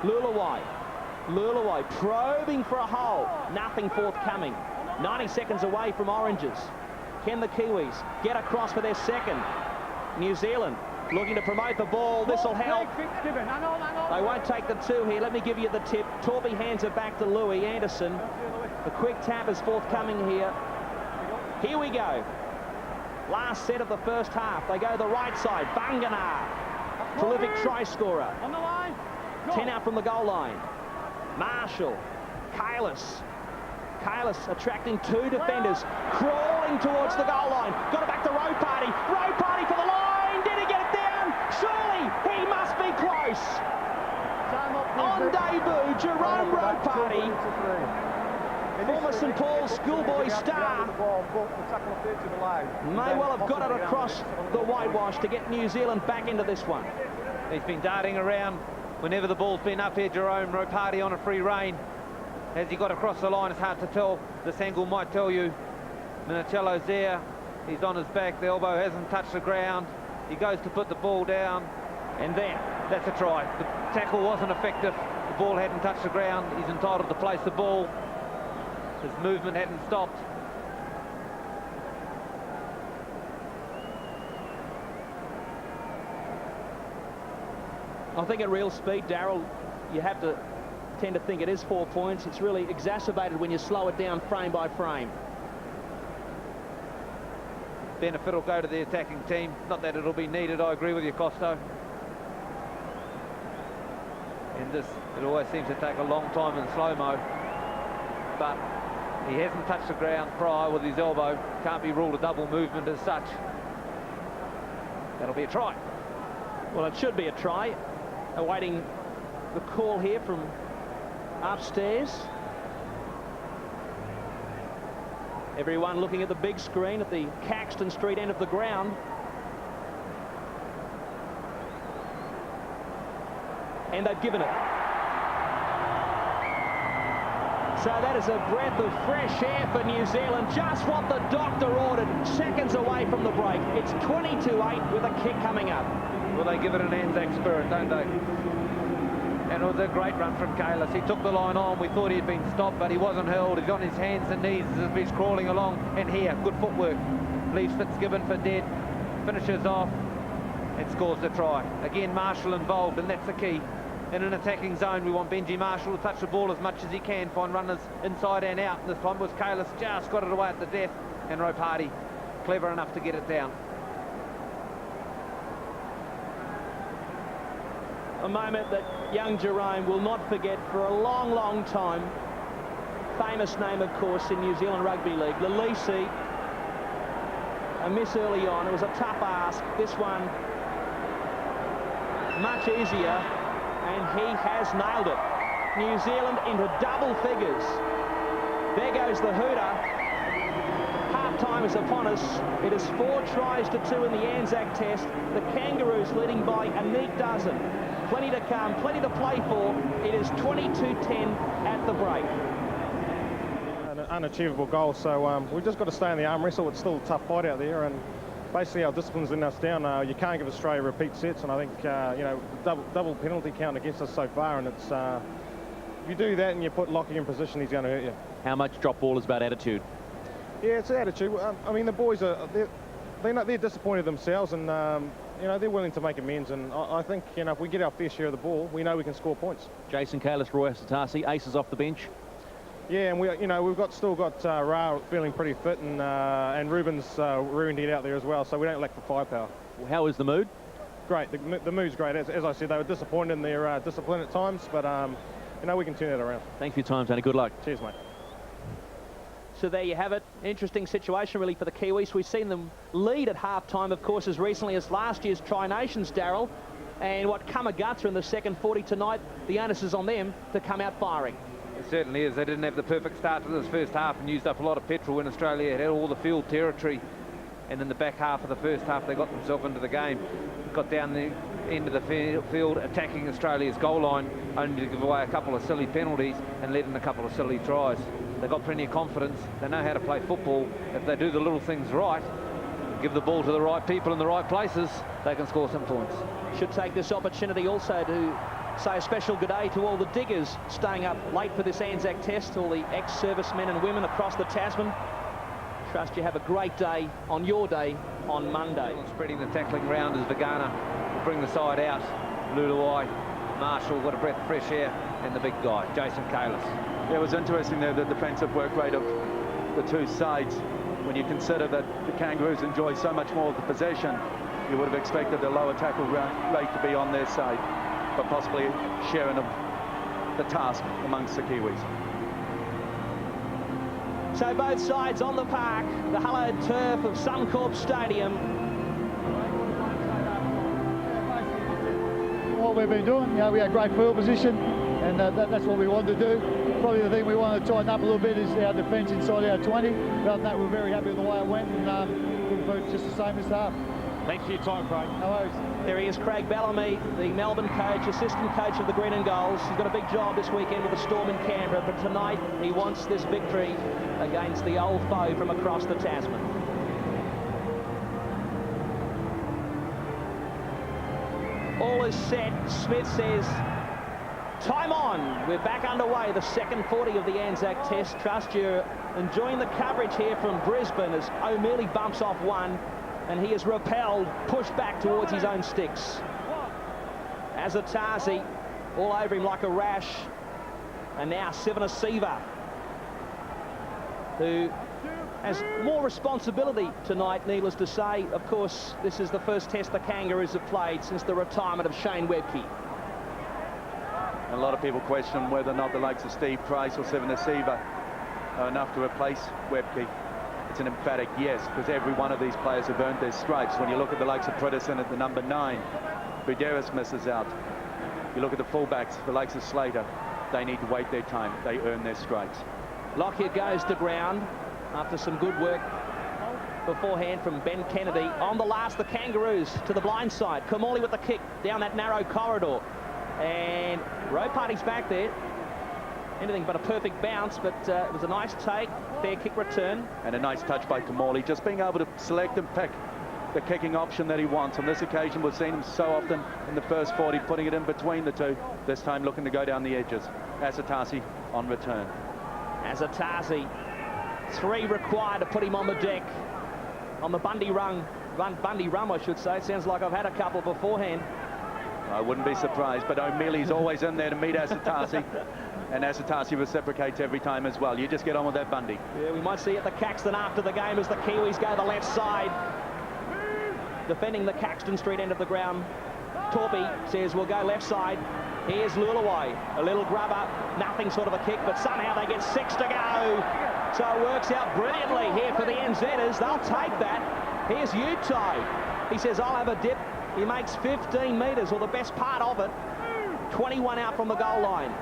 Lulawai probing for a hole. Nothing forthcoming. 90 seconds away from Oranges. Can the Kiwis get across for their second? New Zealand looking to promote the ball. This will help. They won't take the 2 here. Let me give you the tip. Torpy hands it back to Louis Anderson. The quick tap is forthcoming here. Here we go. Last set of the first half. They go the right side. Banganar, prolific try scorer. 10 out from the goal line. Marshall, Kalis attracting 2 defenders, crawling towards the goal line. Got it back to Road Party. Road Party for the line. Did he get it down? Surely he must be close. On debut, Jerome Road Party, former St Paul's schoolboy star, may well have got it across the whitewash to get New Zealand back into this one. He's been darting around whenever the ball's been up here, Jerome Road Party on a free rein. As he got across the line, it's hard to tell. This angle might tell you. Minicello's there. He's on his back. The elbow hasn't touched the ground. He goes to put the ball down. And there, that's a try. The tackle wasn't effective. The ball hadn't touched the ground. He's entitled to place the ball. His movement hadn't stopped. I think at real speed, Darryl, you have to tend to think it is 4 points. It's really exacerbated when you slow it down frame by frame. Benefit will go to the attacking team. Not that it'll be needed, I agree with you, Costo. In this, it always seems to take a long time in slow-mo. But he hasn't touched the ground prior with his elbow. Can't be ruled a double movement as such. That'll be a try. Well, it should be a try. Awaiting the call here from upstairs. Everyone looking at the big screen at the Caxton Street end of the ground. And they've given it. So that is a breath of fresh air for New Zealand. Just what the doctor ordered. Seconds away from the break. It's 22-8 with a kick coming up. Well, they give it an ANZAC spirit, don't they? And it was a great run from Kalis. He took the line on. We thought he'd been stopped, but he wasn't held. He's on his hands and knees as he's crawling along. And here, good footwork. Leaves Fitzgibbon for dead. Finishes off and scores the try. Again, Marshall involved, and that's the key. In an attacking zone, we want Benji Marshall to touch the ball as much as he can, find runners inside and out. And this time was Kalis, just got it away at the death. And Ropati, clever enough to get it down. A moment that young Jerome will not forget for a long, long time. famous name, of course, in New Zealand Rugby League. Lelisi, a miss early on. It was a tough ask. This one, much easier, and he has nailed it. New Zealand into double figures. There goes the hooter. Half-time is upon us. It is 4 tries to 2 in the ANZAC test. The Kangaroos leading by a neat dozen. Plenty to come, plenty to play for. It is 22-10 at the break. An unachievable goal, so we've just got to stay in the arm wrestle. It's still a tough fight out there, and basically our discipline's letting us down. You can't give Australia repeat sets, and I think you know, double penalty count against us so far, and it's if you do that and you put Lockie in position, he's going to hurt you. How much drop ball is about attitude? Yeah, it's attitude. I mean, the boys they're disappointed themselves, and you know, they're willing to make amends, and I think, you know, if we get our fair share of the ball, we know we can score points. Jason Kalis, Roy Asatasi, aces off the bench. Yeah, and we've still got Ra feeling pretty fit, and Ruben's ruined it out there as well, so we don't lack for firepower. How is the mood? Great, the mood's great. As I said, they were disappointed in their discipline at times, but you know, we can turn that around. Thanks for your time, Tony. Good luck. Cheers, mate. So there you have it. Interesting situation really for the Kiwis. We've seen them lead at half-time, of course, as recently as last year's Tri-Nations, Darryl. And what come a gutter in the second 40 tonight, the onus is on them to come out firing. It certainly is. They didn't have the perfect start to this first half and used up a lot of petrol in Australia. It had all the field territory. And in the back half of the first half, they got themselves into the game. Got down the end of the field, attacking Australia's goal line, only to give away a couple of silly penalties and let in a couple of silly tries. They've got plenty of confidence. They know how to play football. If they do the little things right, give the ball to the right people in the right places, they can score some points. Should take this opportunity also to say a special good day to all the diggers staying up late for this ANZAC test, all the ex-servicemen and women across the Tasman. Trust you have a great day on your day on Monday. Spreading the tackling round as Vagana will bring the side out. Luluai, Marshall, got a breath of fresh air, and the big guy, Jason Kalis. Yeah, it was interesting there, the defensive work rate of the two sides. When you consider that the Kangaroos enjoy so much more of the possession, you would have expected the lower tackle rate to be on their side, but possibly sharing the task amongst the Kiwis. So both sides on the park, the hallowed turf of Suncorp Stadium. What we've been doing, you know, we had great field position, and that's what we wanted to do. Probably the thing we want to tighten up a little bit is our defence inside our 20. Other than that, we're very happy with the way it went, and looking for just the same as half. Thanks for your time, Craig. No worries. There he is, Craig Bellamy, the Melbourne coach, assistant coach of the Green and Golds. He's got a big job this weekend with the Storm in Canberra, but tonight he wants this victory against the old foe from across the Tasman. All is set. Smith says, time on. We're back underway, the second 40 of the ANZAC test. Trust you're enjoying the coverage here from Brisbane as O'Mealy bumps off one, and he is repelled, pushed back towards his own sticks. Asatasi all over him like a rash. And now Sivana Siva, who has more responsibility tonight, needless to say. Of course, this is the first test the Kangaroos have played since the retirement of Shane Webke. A lot of people question whether or not the likes of Steve Price or Sivana Siva are enough to replace Webke. It's an emphatic yes, because every one of these players have earned their stripes. When you look at the likes of Pritterson at the number 9, Buderis misses out. You look at the fullbacks, the likes of Slater, they need to wait their time. They earn their stripes. Lockyer goes to ground after some good work beforehand from Ben Kennedy. On the last, the Kangaroos to the blind side. Kamali with the kick down that narrow corridor. And Ropati's back there. Anything but a perfect bounce, but it was a nice take, fair kick return. And a nice touch by Kamali, just being able to select and pick the kicking option that he wants. On this occasion, we've seen him so often in the first 40, putting it in between the two. This time looking to go down the edges. Asatasi on return. Asatasi, 3 required to put him on the deck. On the Bundy run, I should say. It sounds like I've had a couple beforehand. I wouldn't be surprised, but O'Mealy's always in there to meet Asatasi. And Asatasi reciprocates every time as well. You just get on with that Bundy. Yeah, we might see at the Caxton after the game as the Kiwis go the left side. Defending the Caxton Street end of the ground. Torby says we'll go left side. Here's Luluwai, a little grubber, nothing sort of a kick, but somehow they get 6 to go. So it works out brilliantly here for the NZers. They'll take that. Here's Utai. He says, I'll have a dip. He makes 15 metres, or the best part of it. 21 out from the goal line.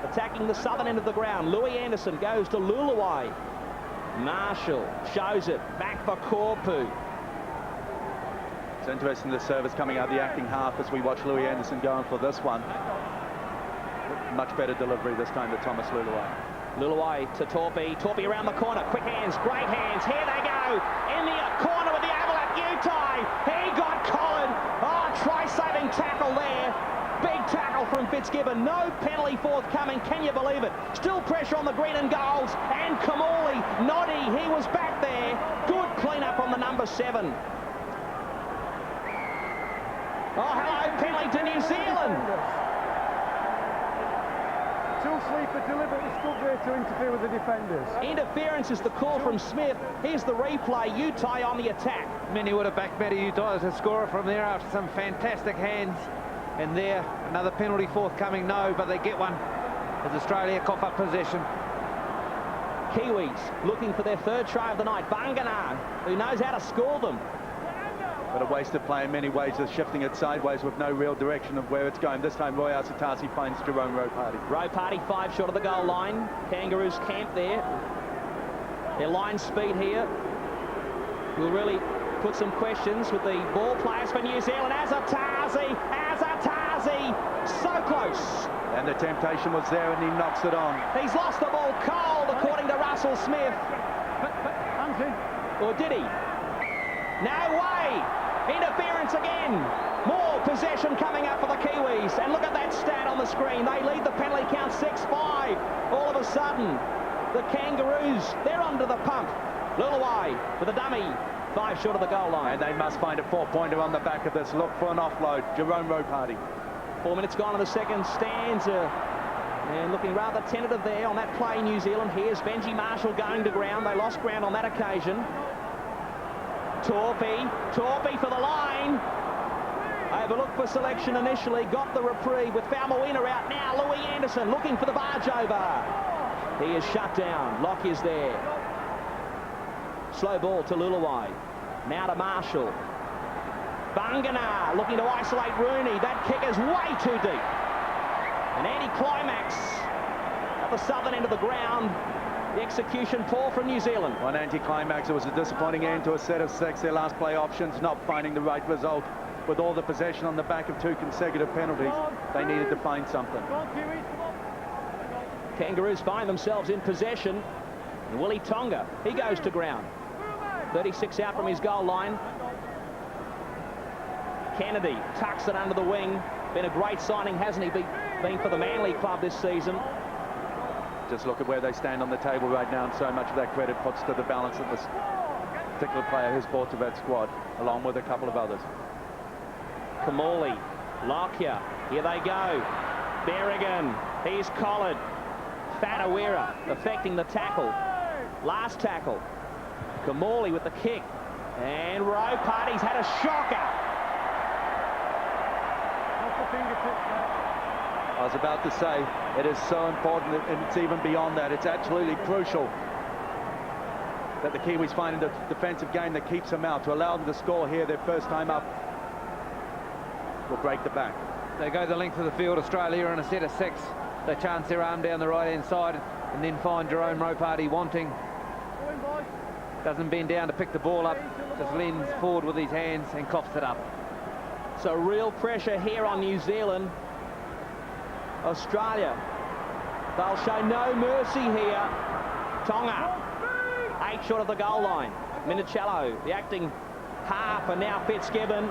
Attacking the southern end of the ground. Louis Anderson goes to Luluwai. Marshall shows it back for Korpu. It's interesting the service coming out of the acting half as we watch Louis Anderson going for this one. Much better delivery this time to Thomas Luluwai. Luluwai to Torpy. Torpy around the corner. Quick hands, great hands. Here they go. In the corner with the overlap. Utai. He got Colin. Oh, try-saving tackle there. Big tackle from Fitzgibbon. No penalty forthcoming. Can you believe it? Still pressure on the green and golds. And Kamali, Noddy, he was back there. Good clean-up on the number 7. Oh, hello, penalty to New Zealand. Sleeper deliberately stood there to interfere with the defenders. Interference is the call from Smith. Here's the replay. Utai on the attack. Many would have backed Matty Utai as a scorer from there after some fantastic hands. And there, another penalty forthcoming. No, but they get one as Australia cough up possession. Kiwis looking for their 3rd try of the night. Bangana, who knows how to score them. But a wasted play in many ways, is shifting it sideways with no real direction of where it's going. This time Roy Asatasi finds Jerome Ropati. Ropati 5 short of the goal line. Kangaroos camp there. Their line speed here will really put some questions with the ball players for New Zealand. Asatasi, so close. And the temptation was there and he knocks it on. He's lost the ball cold, according to Russell Smith. Or did he? No way! Interference again. More possession coming up for the Kiwis. And look at that stat on the screen. They lead the penalty count 6-5. All of a sudden, the Kangaroos, they're under the pump. Luluwai with a dummy. 5 short of the goal line. And they must find a 4-pointer on the back of this. Look for an offload. Jerome Ropati. 4 minutes gone in the second stanza. And looking rather tentative there on that play, New Zealand. Here's Benji Marshall going to ground. They lost ground on that occasion. Torpy for the line. Overlooked for selection initially, got the reprieve with Faumuina out now. Louis Anderson looking for the barge over. He is shut down. Lockyer's there. Slow ball to Luluwai. Now to Marshall. Bangana looking to isolate Rooney. That kick is way too deep. An anti-climax at the southern end of the ground. The execution poor from New Zealand. One anti-climax. It was a disappointing end to a set of 6. Their last play options not finding the right result. With all the possession on the back of 2 consecutive penalties, they needed to find something. Kangaroos find themselves in possession. And Willie Tonga, he goes to ground. 36 out from his goal line. Kennedy tucks it under the wing. Been a great signing, hasn't he, been for the Manly club this season. Just look at where they stand on the table right now, and so much of that credit puts to the balance of this particular player who's brought to that squad, along with a couple of others. Kamali, Lockyer, here they go. Berrigan, he's collared. Fatawira affecting the tackle. Last tackle. Kamali with the kick. And Ropati's had a shocker. I was about to say, it is so important, and it's even beyond that. It's absolutely crucial that the Kiwis find a defensive game that keeps them out. To allow them to score here their first time up will break the back. They go the length of the field, Australia, in a set of 6. They chance their arm down the right-hand side and then find Jerome Ropati wanting. Doesn't bend down to pick the ball up, just leans forward with his hands and coughs it up. So real pressure here on New Zealand. Australia, they'll show no mercy here. Tonga, 8 short of the goal line. Minicello, the acting half, and now Fitzgibbon.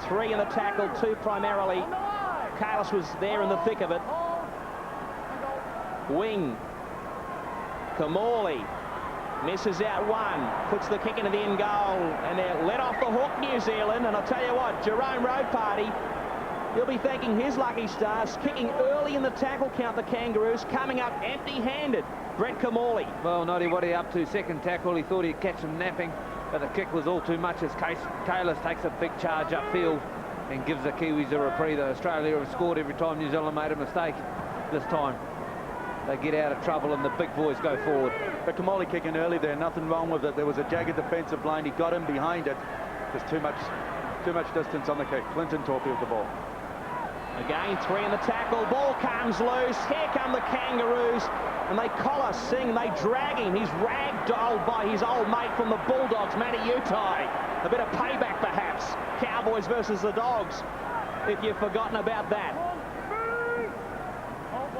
3 in the tackle, 2 primarily. Kalis was there in the thick of it. Wing. Kamali misses out 1, puts the kick into the end goal, and they're let off the hook, New Zealand. And I'll tell you what, Jerome Ropati, he'll be thanking his lucky stars, kicking early in the tackle count, the Kangaroos, coming up empty-handed. Brett Kamali. Well, Noddy, what are you up to? Second tackle, he thought he'd catch him napping, but the kick was all too much as Kalis takes a big charge upfield and gives the Kiwis a reprieve. Australia have scored every time New Zealand made a mistake. This time they get out of trouble and the big boys go forward. But Kamali kicking early there, nothing wrong with it. There was a jagged defensive line. He got him behind it. Just too much distance on the kick. Clinton torpedoed the ball. Again, 3 in the tackle. Ball comes loose. Here come the Kangaroos. And they collar Singh. They drag him. He's ragdolled by his old mate from the Bulldogs, Matty Utai. A bit of payback, perhaps. Cowboys versus the Dogs, if you've forgotten about that.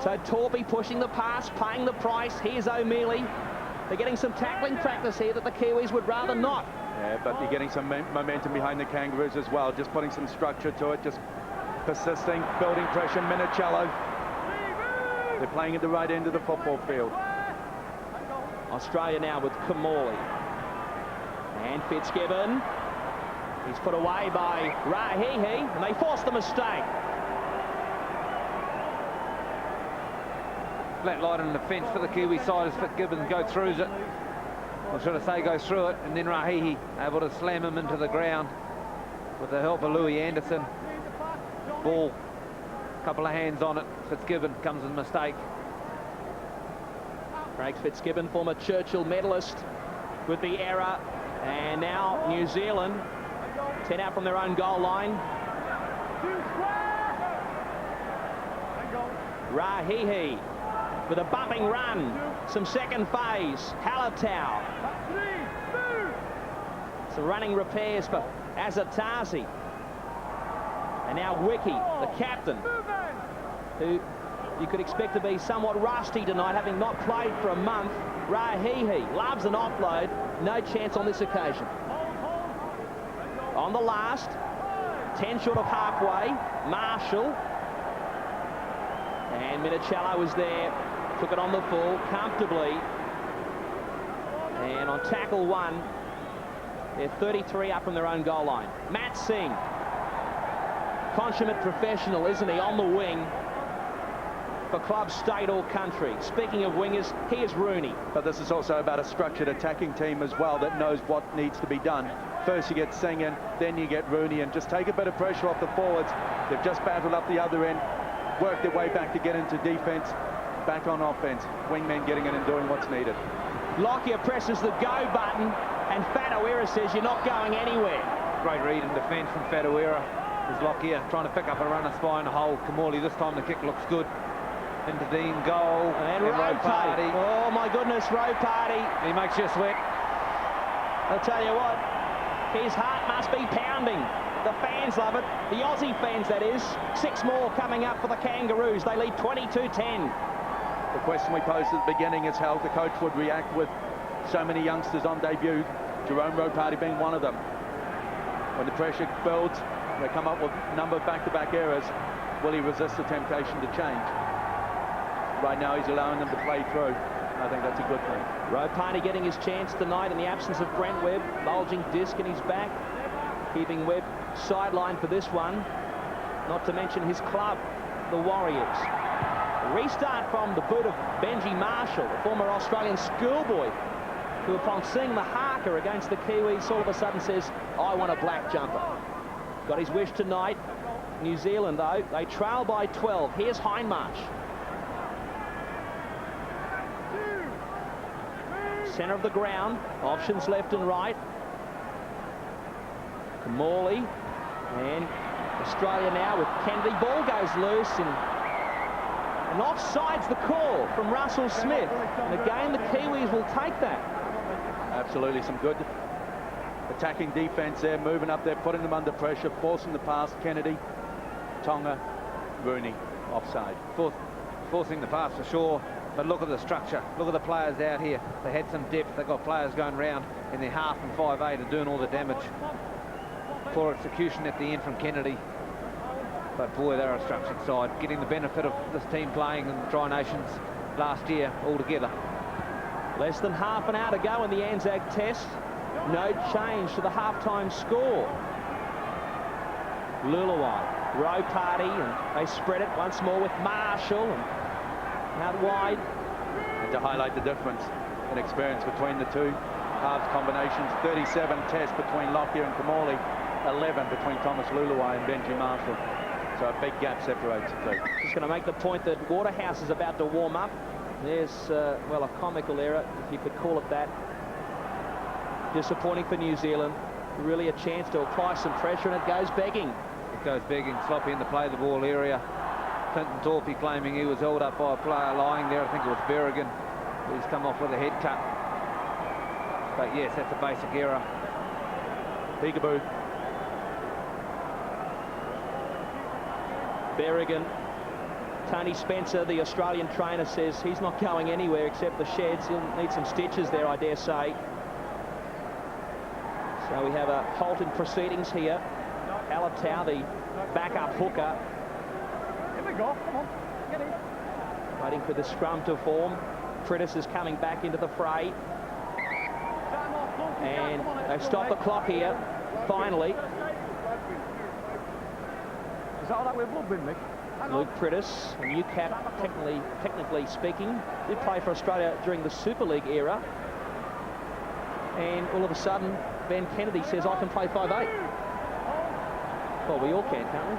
So Torpy pushing the pass, paying the price. Here's O'Mealy. They're getting some tackling practice here that the Kiwis would rather not. Yeah, but you're getting some momentum behind the Kangaroos as well. Just putting some structure to it, just persisting, building pressure. Minicello. They're playing at the right end of the football field. Australia now with Kamali. And Fitzgibbon. He's put away by Rahihi, and they force the mistake. Flat line in the fence for the Kiwi side as Fitzgibbon goes through it. Or should I say goes through it, and then Rahihi able to slam him into the ground with the help of Louis Anderson. Ball, couple of hands on it. Fitzgibbon comes with a mistake. Craig Fitzgibbon, former Churchill medalist, with the error. And now New Zealand 10 out from their own goal line. Rahihi with a bumping run. Some second phase. Halatau. Some running repairs for Azatazi. And now Wiki, the captain, who you could expect to be somewhat rusty tonight, having not played for a month. Rahihi loves an offload. No chance on this occasion. On the last, 10 short of halfway, Marshall. And Minicello was there, took it on the full comfortably. And on tackle 1, they're 33 up from their own goal line. Matt Singh, consummate professional, isn't he, on the wing for club, state or country. Speaking of wingers, here's Rooney. But this is also about a structured attacking team as well that knows what needs to be done. First you get Singh in, then you get Rooney in. Just take a bit of pressure off the forwards. They've just battled up the other end, worked their way back to get into defense, back on offense. Wingmen getting in and doing what's needed. Lockyer presses the go button and Fadawera says you're not going anywhere. Great read in defence from Fadawera. There's Lockyer trying to pick up a runner, spy in the hole. Kamali, this time the kick looks good. Into Dean, goal. And Rowe Party. Oh my goodness, Rowe Party. He makes you sweat. I'll tell you what, his heart must be pounding. The fans love it. The Aussie fans, that is. 6 more coming up for the Kangaroos. They lead 22-10. The question we posed at the beginning is how the coach would react with so many youngsters on debut. Jerome Rowe Party being one of them. When the pressure builds, they come up with a number of back-to-back errors. Will he resist the temptation to change? Right now he's allowing them to play through. I think that's a good thing. Rowe Party getting his chance tonight in the absence of Brent Webb. Bulging disc in his back, keeping Webb sidelined for this one. Not to mention his club, the Warriors. A restart from the boot of Benji Marshall, the former Australian schoolboy, who upon seeing the haka against the Kiwis all of a sudden says, I want a black jumper. Got his wish tonight. New Zealand, though, they trail by 12. Here's Hindmarsh. Centre of the ground, options left and right. Kamali, and Australia now with Kennedy. Ball goes loose, and offside's the call from Russell Smith. And again, the Kiwis will take that. Absolutely, some good attacking defence there, moving up there, putting them under pressure, forcing the pass. Kennedy, Tonga, Rooney, offside. Forcing the pass for sure. But look at the structure. Look at the players out here. They had some depth. They've got players going round in their half and 5'8" and doing all the damage. Poor execution at the end from Kennedy. But boy, they're a structured side. Getting the benefit of this team playing in the Tri-Nations last year altogether. Less than half an hour to go in the ANZAC test. No change to the halftime score. Luluai, Rowe Party, and they spread it once more with Marshall. And out wide. And to highlight the difference in experience between the two halves combinations, 37 tests between Lockyer and Kamali 11 between Thomas Luluai and Benji Marshall. So a big gap separates the two. Just going to make the point that Waterhouse is about to warm up. There's, well, a comical error, if you could call it that. Disappointing for New Zealand. Really a chance to apply some pressure, and it goes begging. It goes begging, sloppy in the play the ball area. Clinton Torpey claiming he was held up by a player lying there. I think it was Berrigan. He's come off with a head cut. But yes, that's a basic error. Peekaboo. Berrigan. Tony Spencer, the Australian trainer, says he's not going anywhere except the sheds. He'll need some stitches there, I dare say. So we have a halt in proceedings here. Alatau, the backup hooker. Here we go, come on, get in. Waiting for the scrum to form. Prittis is coming back into the fray. And they've stopped the clock here, finally. Is that all that with blood bin, Mick? Luke Prittis, a new cap, technically speaking, did play for Australia during the Super League era. And all of a sudden, Ben Kennedy says, I can play 5'8". Well, we all can, can't we?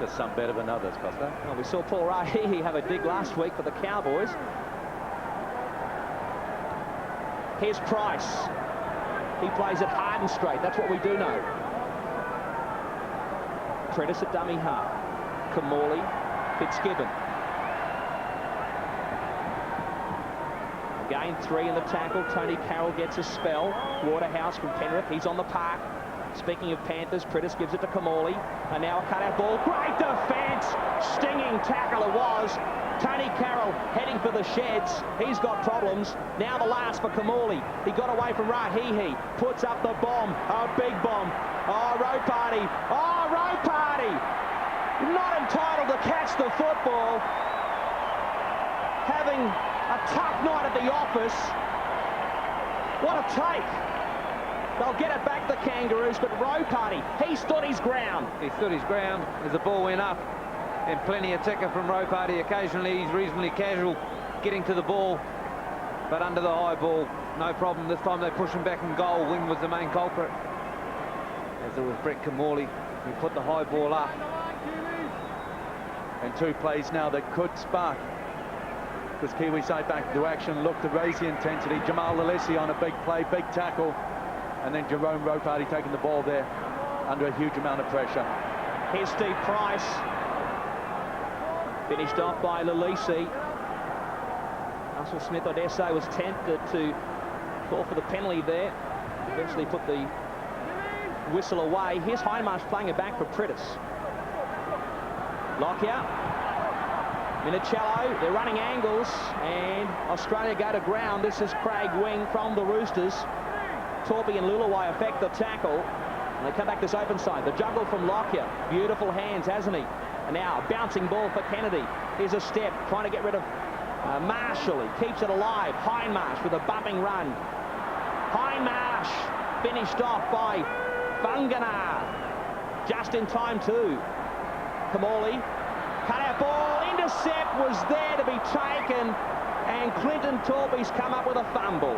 Just some better than others, Costa. Well, we saw Paul Rahe have a dig last week for the Cowboys. Here's Price. He plays it hard and straight. That's what we do know. Prittis at dummy half. Kamali, Fitzgibbon. Again, 3 in the tackle. Tony Carroll gets a spell. Waterhouse from Penrith. He's on the park. Speaking of Panthers, Prittis gives it to Kamali. And now a cut-out ball. Great defence! Stinging tackle it was. Tony Carroll heading for the sheds. He's got problems. Now the last for Kamali. He got away from Rahihi. Puts up the bomb. A big bomb. Oh, Ropati. Oh, Ropati! Not entitled to catch the football. Having a tough night at the office. What a take. They'll get it back, the Kangaroos, but Ropati, he stood his ground. He stood his ground as the ball went up, and plenty of ticker from Ropati. Occasionally he's reasonably casual getting to the ball, but under the high ball, no problem. This time they push him back in goal. Wing was the main culprit, as it was Brett Kamali who put the high ball up. And 2 plays now that could spark this Kiwi side back into action. Look to raise the intensity. Jamal Alessi on a big play, big tackle. And then Jerome Ropati taking the ball there under a huge amount of pressure. Here's Steve Price. Finished off by Lalisi. Russell Smith, I dare say, was tempted to call for the penalty there. Eventually put the whistle away. Here's Hindmarsh playing it back for Prittis. Lockyer. Minicello, they're running angles, and Australia go to ground. This is Craig Wing from the Roosters. Torpey and Luluai affect the tackle, and they come back this open side. The juggle from Lockyer. Beautiful hands, hasn't he? And now a bouncing ball for Kennedy. Here's a step, trying to get rid of Marshall. He keeps it alive. Hindmarsh with a bumping run. Hindmarsh finished off by Bunganar. Just in time too. Kamali, cut out ball, intercept was there to be taken, and Clinton Torpey's come up with a fumble.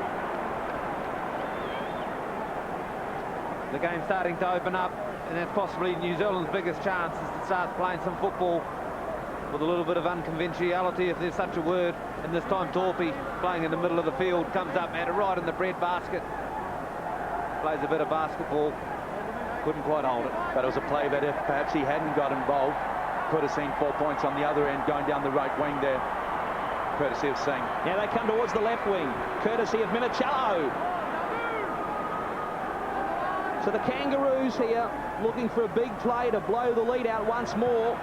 The game's starting to open up, and that's possibly New Zealand's biggest chance, is to start playing some football with a little bit of unconventionality, if there's such a word. And this time Torpey, playing in the middle of the field, comes up, had it right in the bread basket. Plays a bit of basketball, couldn't quite hold it. But it was a play that if perhaps he hadn't got involved, could have seen 4 points on the other end going down the right wing there, courtesy of Singh. Now they come towards the left wing, courtesy of Minicello. So the Kangaroos here looking for a big play to blow the lead out once more.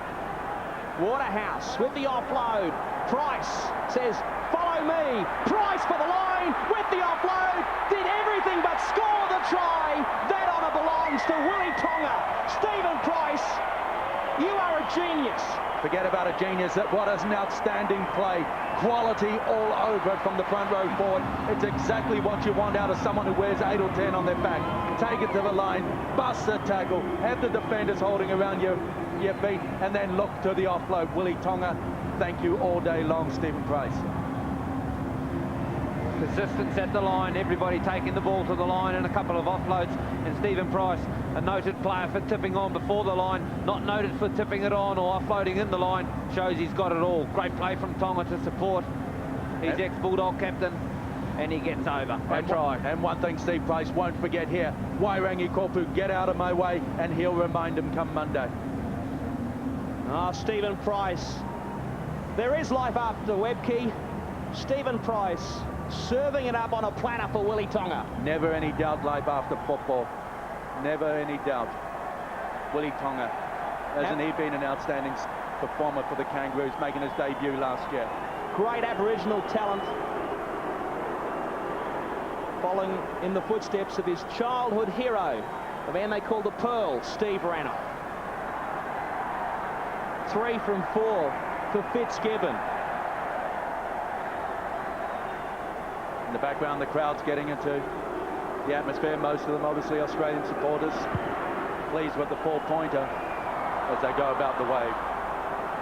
Waterhouse with the offload. Price says, follow me. Price for the line with the offload. Did everything but score the try. That honour belongs to Willie Tonga. Stephen Price, you are a genius. Forget about a genius. What an outstanding play. Quality all over it from the front row forward. It's exactly what you want out of someone who wears 8 or 10 on their back. Take it to the line, bust the tackle, have the defenders holding around your feet, and then look to the offload. Willie Tonga, thank you all day long, Stephen Price. Persistence at the line, everybody taking the ball to the line and a couple of offloads. And Stephen Price, a noted player for tipping on before the line, not noted for tipping it on or offloading in the line, shows he's got it all. Great play from Tonga to support his ex-Bulldog captain, and he gets over. Great try. And one thing Steve Price won't forget here, Wairangi Korpu, get out of my way, and he'll remind him come Monday. Stephen Price. There is life after Webke. Stephen Price serving it up on a platter for Willie Tonga. Never any doubt life after football. Never any doubt. Willie Tonga. Hasn't he been an outstanding performer for the Kangaroos, making his debut last year? Great Aboriginal talent. Following in the footsteps of his childhood hero, the man they call the Pearl, Steve Rannoch. 3 from 4 for Fitzgibbon. In the background, the crowd's getting into the atmosphere. Most of them obviously Australian supporters, pleased with the 4-pointer as they go about the wave.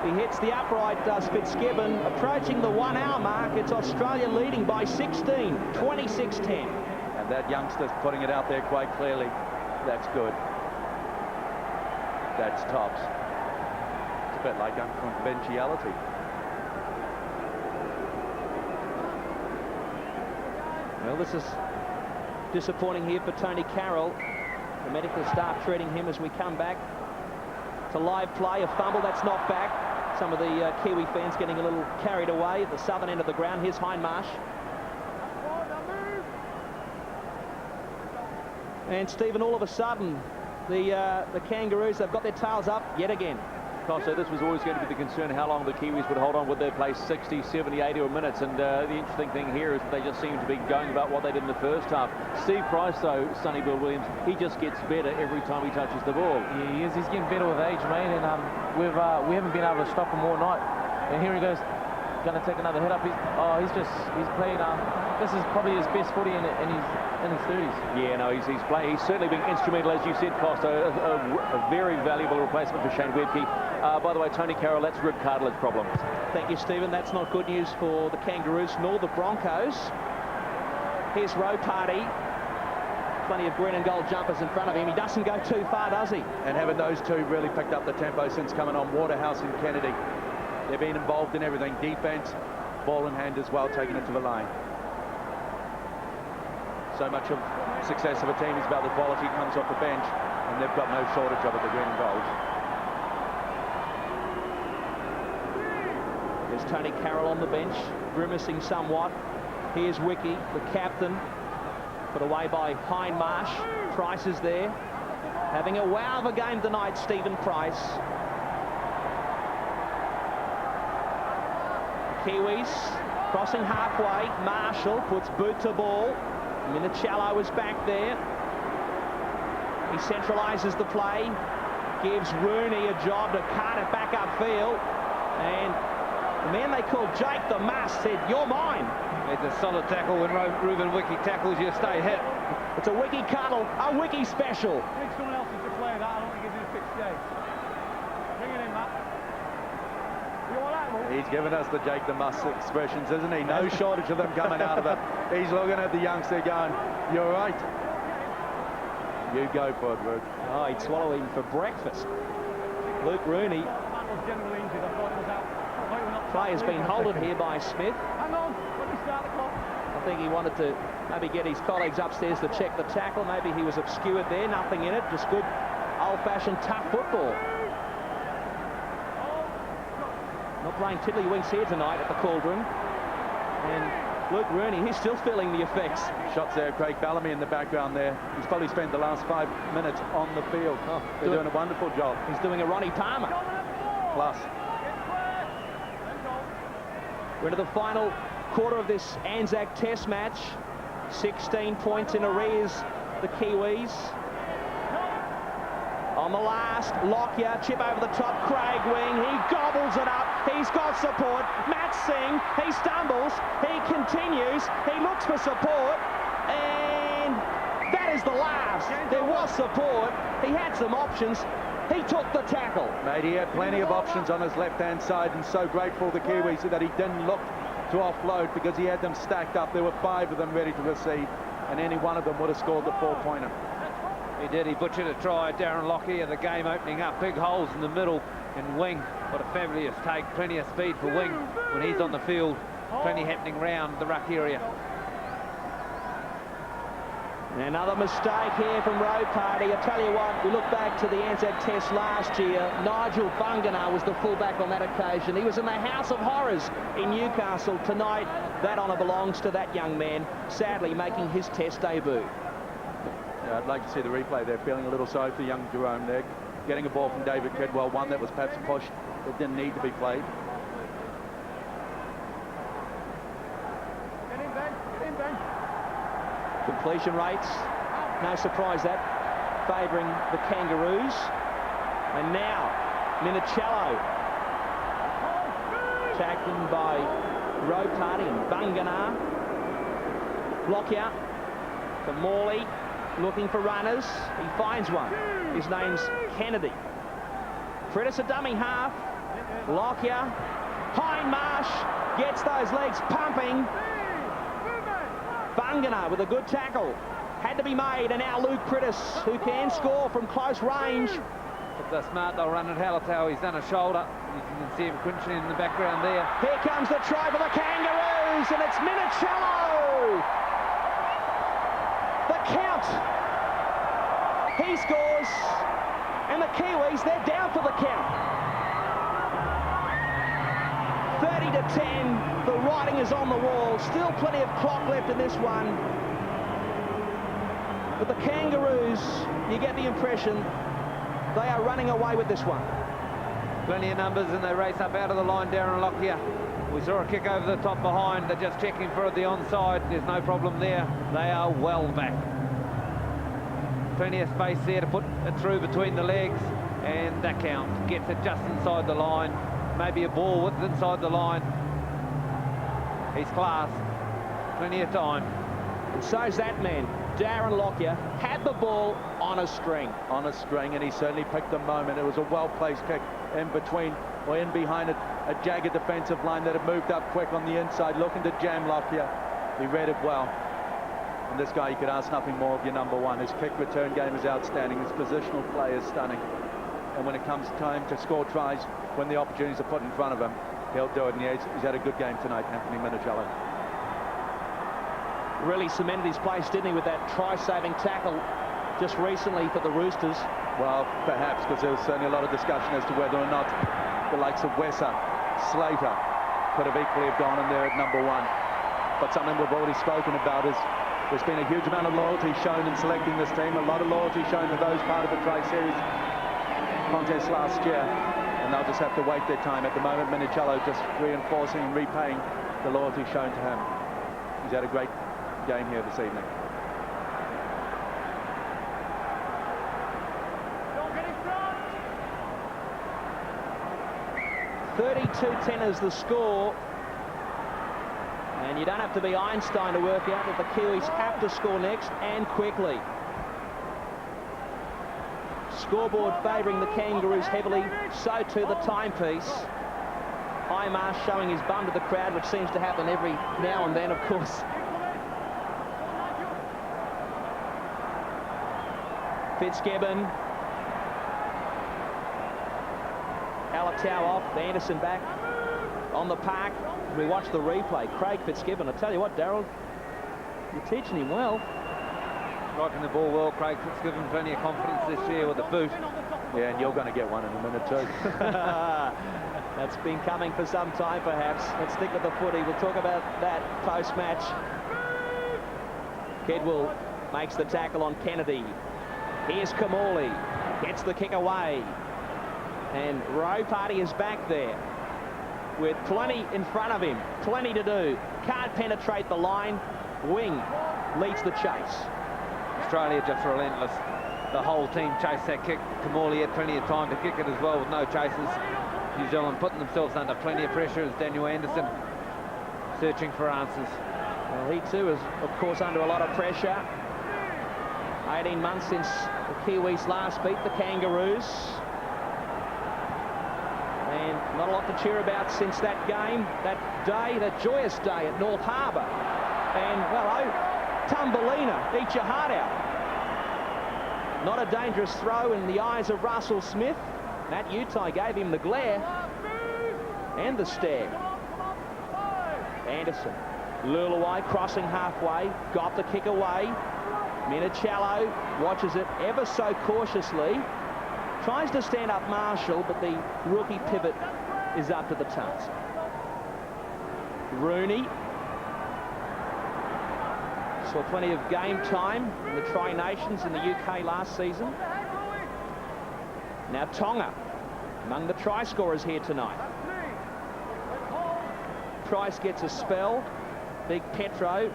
He hits the upright, does Fitzgibbon, approaching the 1 hour mark. It's Australia leading by 16, 26-10. And that youngster's putting it out there quite clearly. That's good. That's tops. It's a bit like unconventionality. Well, this is disappointing here for Tony Carroll. The medical staff treating him as we come back to live play. A fumble, that's knocked back. Some of the Kiwi fans getting a little carried away at the southern end of the ground. Here's Hindmarsh. And Stephen, all of a sudden, the Kangaroos, they've got their tails up yet again. So this was always going to be the concern, how long the Kiwis would hold on. Would they play 60, 70, 80 minutes? And the interesting thing here is that they just seem to be going about what they did in the first half. Steve Price, though, Sonny Bill Williams, he just gets better every time he touches the ball. Yeah, he is. He's getting better with age, mate. And we haven't been able to stop him all night. And here he goes, going to take another hit up. He's played. This is probably his best footy in his 30s. Yeah, no, he's certainly been instrumental, as you said, Costa. A very valuable replacement for Shane Webke. By the way, Tony Carroll, that's rib cartilage problems. Thank you, Stephen. That's not good news for the Kangaroos nor the Broncos. Here's Roe Party. Plenty of green and gold jumpers in front of him. He doesn't go too far, does he? And haven't those two really picked up the tempo since coming on? Waterhouse and Kennedy. They've been involved in everything. Defense, ball in hand as well, taking it to the line. So much of success of a team is about the quality comes off the bench, and they've got no shortage of it, the green and gold. There's Tony Carroll on the bench, grimacing somewhat. Here's Wiki, the captain, put away by Hindmarsh. Price is there, having a wow of a game tonight, Stephen Price. The Kiwis crossing halfway. Marshall puts boot to ball. Minichello is back there. He centralises the play, gives Rooney a job to cart it back upfield, and the man they call Jake the Muss said, "You're mine." It's a solid tackle. When Ruben Wiki tackles, you stay hit. It's a Wiki cuddle, a Wiki special. I think someone else is declared that. I don't think he's in a fixed game. Bring it in, Matt. You all right, Will? He's given us the Jake the Muss expressions, isn't he? No shortage of them coming out of it. He's looking at the youngster going, "You're right. You go for it, Luke." Oh, he'd swallow him for breakfast. Luke Rooney. Matt was generally injured. I thought it was out. Play has been halted here by Smith. Hang on, let me start the clock. I think he wanted to maybe get his colleagues upstairs to check the tackle. Maybe he was obscured there. Nothing in it. Just good old-fashioned tough football. Not playing tiddlywinks here tonight at the Cauldron. And Luke Rooney, he's still feeling the effects. Shots there, Craig Bellamy in the background there. He's probably spent the last 5 minutes on the field. Oh, they're doing a wonderful job. He's doing a Ronnie Palmer. Plus. We're into the final quarter of this ANZAC Test match. 16 points in arrears, the Kiwis. On the last, Lockyer, chip over the top, Craig Wing, he gobbles it up, he's got support, Matt Singh, he stumbles, he continues, he looks for support, and that is the last. There was support, he had some options, he took the tackle. Mate, he had plenty of options on his left-hand side, and so grateful the Kiwis that he didn't look to offload because he had them stacked up. There were 5 of them ready to receive, and any one of them would have scored the 4-pointer. He did. He butchered a try. Darren Lockyer, the game opening up. Big holes in the middle and Wing. What a fabulous take. Plenty of speed for Wing when he's on the field. Plenty happening round the ruck area. Another mistake here from Road Party. I tell you what, we look back to the ANZAC test last year. Nigel Bungana was the fullback on that occasion. He was in the House of Horrors in Newcastle. Tonight, that honour belongs to that young man, sadly making his test debut. Yeah, I'd like to see the replay there. Feeling a little sorry for young Jerome there. Getting a ball from David Kedwell, one that was perhaps pushed that didn't need to be played. Get in, Ben. Get in, Ben. Completion rates, no surprise that, favouring the Kangaroos. And now, Minicello, tackling by Road Party and Bungana. Lockyer for Morley, looking for runners. He finds one. His name's Kennedy. Frittis a dummy half. Lockyer, Hindmarsh gets those legs pumping. Bungana with a good tackle. Had to be made, and now Luke Prittis, who can score from close range. If they're smart, they'll run at Hallertau. He's done a shoulder. You can see him crunching in the background there. Here comes the try for the Kangaroos, and it's Minicello. The count. He scores, and the Kiwis, they're down for the count. 30-10, the writing is on the wall. Still plenty of clock left in this one. But the Kangaroos, you get the impression, they are running away with this one. Plenty of numbers, and they race up out of the line. Darren Lockyer. We saw a kick over the top behind. They're just checking for the onside. There's no problem there. They are well back. Plenty of space there to put it through between the legs, and that count gets it just inside the line. Maybe a ball width inside the line. He's class. Plenty of time. And so's that man, Darren Lockyer, had the ball on a string. On a string, and he certainly picked the moment. It was a well-placed kick in between, or in behind a jagged defensive line that had moved up quick on the inside, looking to jam Lockyer. He read it well. And this guy, you could ask nothing more of your number one. His kick return game is outstanding. His positional play is stunning. And when it comes time to score tries, when the opportunities are put in front of him, he'll do it. And he's had a good game tonight, Anthony Minicello. Really cemented his place, didn't he, with that try-saving tackle just recently for the Roosters. Well, perhaps, because there was certainly a lot of discussion as to whether or not the likes of Wesser, Slater could have equally have gone in there at number one. But something we've already spoken about is there's been a huge amount of loyalty shown in selecting this team, a lot of loyalty shown to those part of the Tri-Series contest last year, and they'll just have to wait their time. At the moment, Minicello just reinforcing and repaying the loyalty shown to him. He's had a great game here this evening. Don't get in front. 32-10 is the score. And you don't have to be Einstein to work out that the Kiwis have to score next, and quickly. Scoreboard favouring the Kangaroos heavily, so too the timepiece. Hindmarsh showing his bum to the crowd, which seems to happen every now and then, of course. Fitzgibbon. Hallertau off, Anderson back on the park. We watch the replay. Craig Fitzgibbon, I tell you what, Darryl, you're teaching him well. Striking the ball well, Craig Fitzgibbon. Plenty of confidence this year with the boot. Yeah, and you're going to get one in a minute too. That's been coming for some time, perhaps. Let's stick with the footy. We'll talk about that post-match. Kedwell makes the tackle on Kennedy. Here's Kamali. Gets the kick away. And Roe Party is back there with plenty in front of him. Plenty to do. Can't penetrate the line. Wing leads the chase. Australia just relentless. The whole team chased that kick. Kamali had plenty of time to kick it as well with no chases. New Zealand putting themselves under plenty of pressure as Daniel Anderson searching for answers. Well, he too is, of course, under a lot of pressure. 18 months since the Kiwis last beat the Kangaroos. And not a lot to cheer about since that game, that day, that joyous day at North Harbour. And, well, oh, Thumbelina, eat your heart out. Not a dangerous throw in the eyes of Russell Smith. Matt Utai gave him the glare and the stare. Anderson, Lulaway crossing halfway, got the kick away. Minicello watches it ever so cautiously. Tries to stand up Marshall, but the rookie pivot is up to the task. Rooney saw plenty of game time in the Tri-Nations in the UK last season. Now Tonga among the try scorers here tonight. Price gets a spell. Big Petro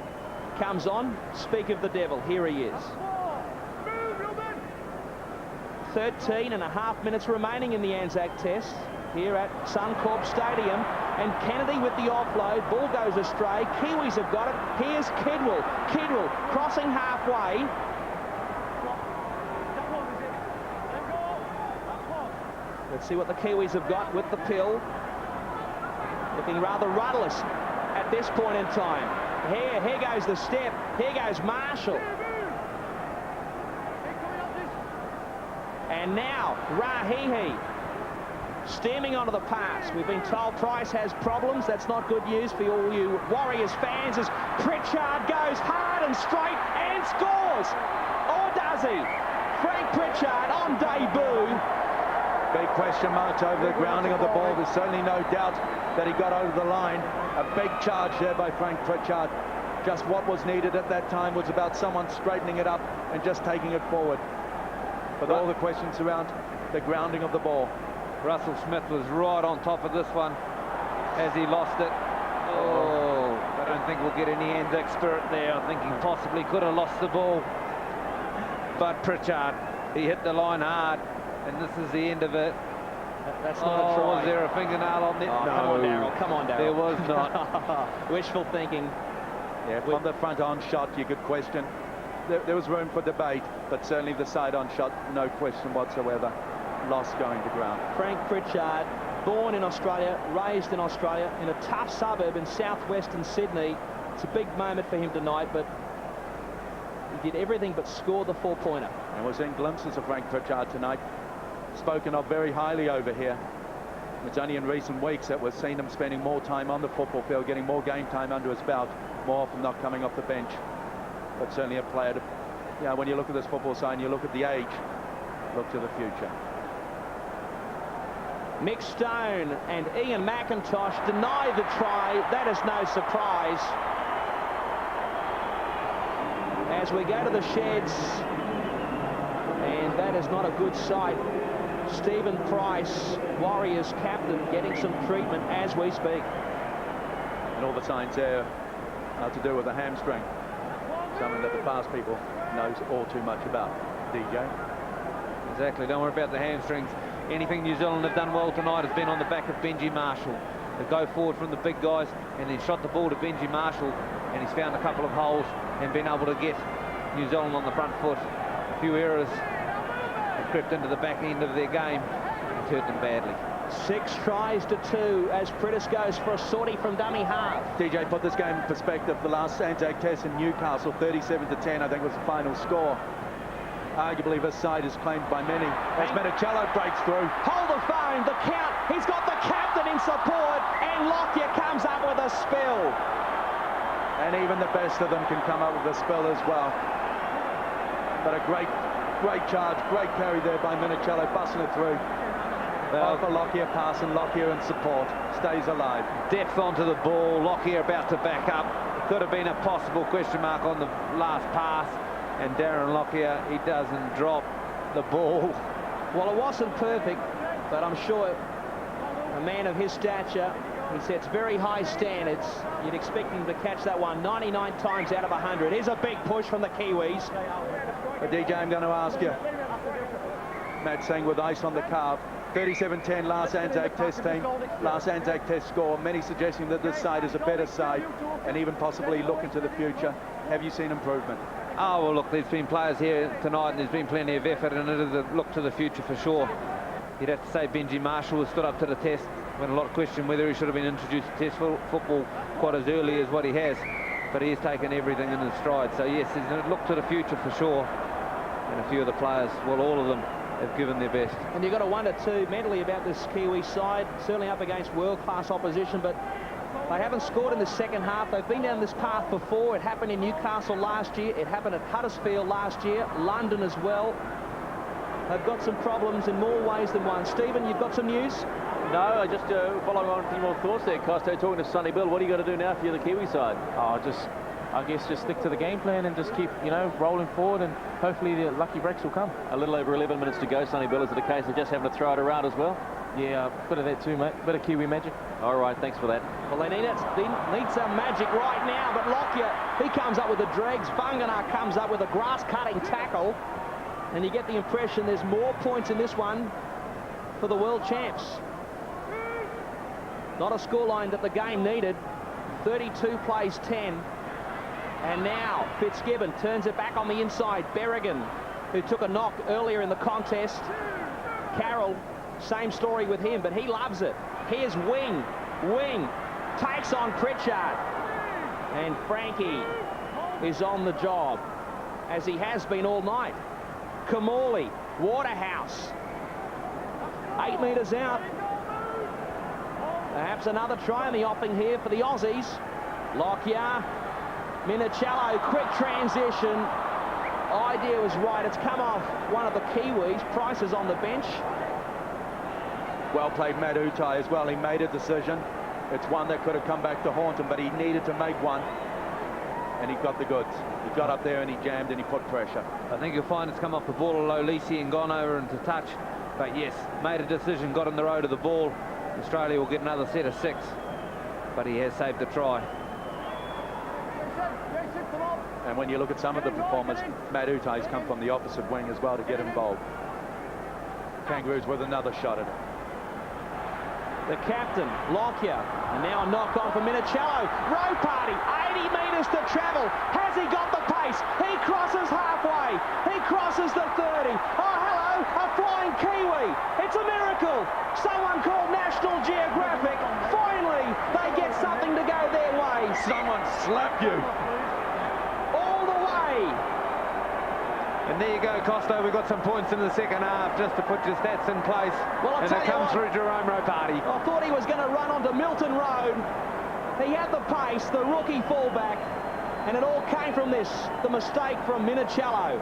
comes on. Speak of the devil, here he is. 13.5 minutes remaining in the ANZAC test here at Suncorp Stadium, and Kennedy with the offload. Ball goes astray. Kiwis have got it. Here's Kidwell. Kidwell crossing halfway. Let's see what the Kiwis have got with the pill. Looking rather rudderless at this point in time. Here goes the step. Here goes Marshall. And now Rahihi steaming onto the pass. We've been told Price has problems. That's not good news for all you Warriors fans, as Pritchard goes hard and straight and scores. Or does he? Frank Pritchard on debut. Big question marks over the grounding of the ball. There's certainly no doubt that he got over the line. A big charge there by Frank Pritchard. Just what was needed at that time was about someone straightening it up and just taking it forward. But all the questions around the grounding of the ball. Russell Smith was right on top of this one as he lost it. Oh, I don't think we'll get any ANZAC spirit there. I think he possibly could have lost the ball. But Pritchard, he hit the line hard, and this is the end of it. That's not a try. Was there a fingernail on it? Oh, no. Come on, Darryl. There was not. Wishful thinking. Yeah, from the front-on shot, you could question. There was room for debate, but certainly the side-on shot, no question whatsoever. Lost going to ground. Frank Pritchard, born in Australia, raised in Australia, in a tough suburb in southwestern Sydney. It's a big moment for him tonight, but he did everything but score the four-pointer. And we're seeing glimpses of Frank Pritchard tonight, spoken of very highly over here. It's only in recent weeks that we've seen him spending more time on the football field, getting more game time under his belt, more often not coming off the bench. But certainly a player to, you know, when you look at this football side and you look at the age, look to the future. Mick Stone and Ian McIntosh deny the try. That is no surprise. As we go to the sheds, and that is not a good sight. Stephen Price, Warriors captain, getting some treatment as we speak. And all the signs there are to do with the hamstring. Something that the fast people knows all too much about. DJ. Exactly, don't worry about the hamstrings. Anything New Zealand have done well tonight has been on the back of Benji Marshall. They go forward from the big guys and then shot the ball to Benji Marshall, and he's found a couple of holes and been able to get New Zealand on the front foot. A few errors have crept into the back end of their game and hurt them badly. 6 tries to 2 as Prittis goes for a sortie from dummy half. DJ, put this game in perspective. The last ANZAC test in Newcastle, 37-10, I think was the final score. Arguably this side is claimed by many. As Minicello breaks through. Hold the phone, the count. He's got the captain in support, and Lockyer comes up with a spill. And even the best of them can come up with a spill as well. But a great charge, great carry there by Minicello, busting it through. Off a Lockyer pass, and Lockyer in support. Stays alive. Depth onto the ball. Lockyer about to back up. Could have been a possible question mark on the last pass. And Darren Lockyer, he doesn't drop the ball. Well, it wasn't perfect, but I'm sure a man of his stature, he sets very high standards. You'd expect him to catch that one 99 times out of 100. Here's a big push from the Kiwis. But DJ, I'm going to ask you, Matt saying with ice on the calf, 37-10 last ANZAC test team, last ANZAC test score. Many suggesting that this side is a better side and even possibly look into the future. Have you seen improvement? Oh, well, look, there's been players here tonight and there's been plenty of effort, and it is a look to the future for sure. You'd have to say Benji Marshall has stood up to the test when a lot questioned whether he should have been introduced to test football quite as early as what he has. But he has taken everything in his stride. So yes, there's a look to the future for sure. And a few of the players, well, all of them have given their best. And you've got to wonder too mentally about this Kiwi side, certainly up against world-class opposition, but they haven't scored in the second half. They've been down this path before. It happened in Newcastle last year. It happened at Huddersfield last year, London as well. They've got some problems in more ways than one. Stephen, you've got some news? No, I just following on a few more thoughts there, Costo, talking to Sonny Bill. What are you going to do now for the Kiwi side? Oh, I guess just stick to the game plan and just keep, rolling forward, and hopefully the lucky breaks will come. A little over 11 minutes to go, Sonny Bill. Is it a case of just having to throw it around as well? Yeah, a bit of that too, mate. Bit of Kiwi magic. All right, thanks for that. Well, they need some magic right now, but Lockyer, he comes up with the dregs. Bunganar comes up with a grass-cutting tackle, and you get the impression there's more points in this one for the world champs. Not a scoreline that the game needed. 32 plays 10. And now Fitzgibbon turns it back on the inside. Berrigan, who took a knock earlier in the contest. Carroll, same story with him, but he loves it. Here's Wing. Wing takes on Pritchard. And Frankie is on the job, as he has been all night. Kamali, Waterhouse. 8 metres out. Perhaps another try in the offing here for the Aussies. Lockyer, Minicello, quick transition. Idea was right. It's come off one of the Kiwis. Price is on the bench. Well played, Matt Utai as well. He made a decision. It's one that could have come back to haunt him, but he needed to make one. And he got the goods. He got up there and he jammed and he put pressure. I think you'll find it's come off the ball of Lolisi and gone over into touch. But yes, made a decision, got in the road of the ball. Australia will get another set of 6. But he has saved the try. And when you look at some of the performers, Matt Utai's come from the opposite wing as well to get involved. Kangaroos with another shot at it. The captain, Lockyer, and now a knock on for Minicello. Row party, 80 metres to travel. Has he got the pace? He crosses halfway. He crosses the 30. Oh, hello, a flying Kiwi. It's a miracle. Someone called National Geographic. Finally, they get something to go their way. Someone slap you. All the way. And there you go, Costo. We got some points in the second half just to put your stats in place. Well, and it comes through Jerome Ropati. I thought he was going to run onto Milton Road. He had the pace, the rookie fullback, and it all came from this, the mistake from Minicello.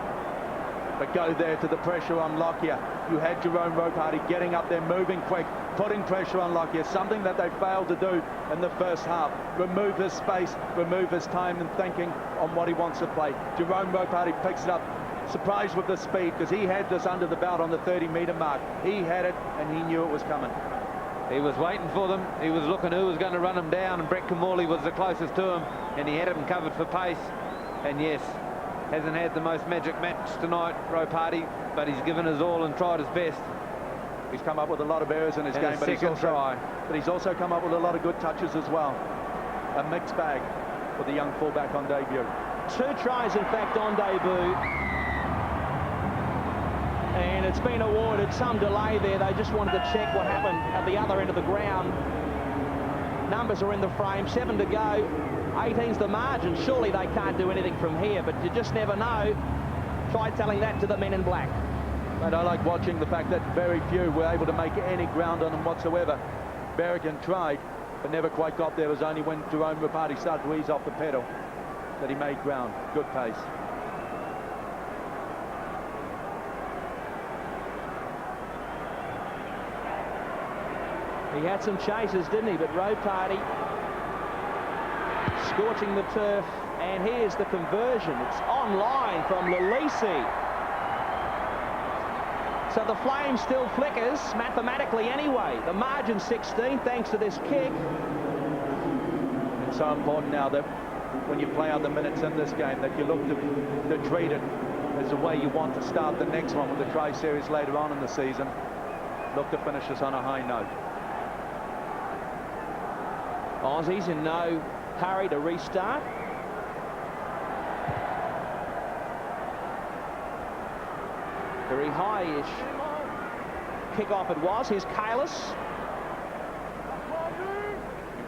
But go there to the pressure on Lockyer. You had Jerome Ropati getting up there, moving quick, putting pressure on Lockyer, something that they failed to do in the first half. Remove his space, remove his time and thinking on what he wants to play. Jerome Ropati picks it up. Surprised with the speed, because he had this under the belt on the 30-metre mark. He had it, and he knew it was coming. He was waiting for them. He was looking who was going to run him down, and Brett Kamali was the closest to him, and he had him covered for pace. And yes, hasn't had the most magic match tonight, Ropati, but he's given his all and tried his best. He's come up with a lot of errors in his game, but he's also come up with a lot of good touches as well. A mixed bag for the young fullback on debut. 2 tries, in fact, on debut. And it's been awarded some delay there. They just wanted to check what happened at the other end of the ground. Numbers are in the frame, 7 to go. 18's the margin. Surely they can't do anything from here, but you just never know. Try telling that to the men in black. And I like watching the fact that very few were able to make any ground on them whatsoever. Berrigan tried, but never quite got there. It was only when Jerome Ropati started to ease off the pedal that he made ground. Good pace. He had some chases, didn't he? But Ropati scorching the turf, and here's the conversion. It's online from Lolisi. So the flame still flickers, mathematically anyway. The margin 16, thanks to this kick. It's so important now that when you play out the minutes in this game, that you look to treat it as the way you want to start the next one with the Tri-Series later on in the season. Look to finish us on a high note. Aussies in no hurry to restart. Very high-ish. kick-off it was. Here's Kalis.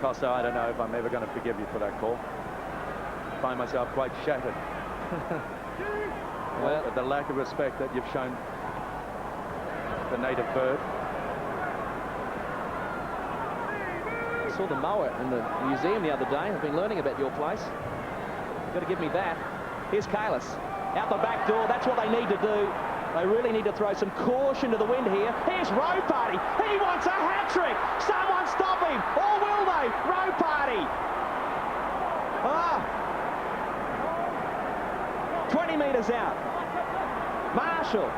Costa, I don't know if I'm ever going to forgive you for that call. I find myself quite shattered. Well, the lack of respect that you've shown the native bird. I saw the mower in the museum the other day. I've been learning about your place. You've got to give me that. Here's Kalis. Out the back door. That's what they need to do. They really need to throw some caution to the wind here. Here's Row Party. He wants a hat-trick. Someone stop him. Or will they? Row Party. 20 metres out. Marshall.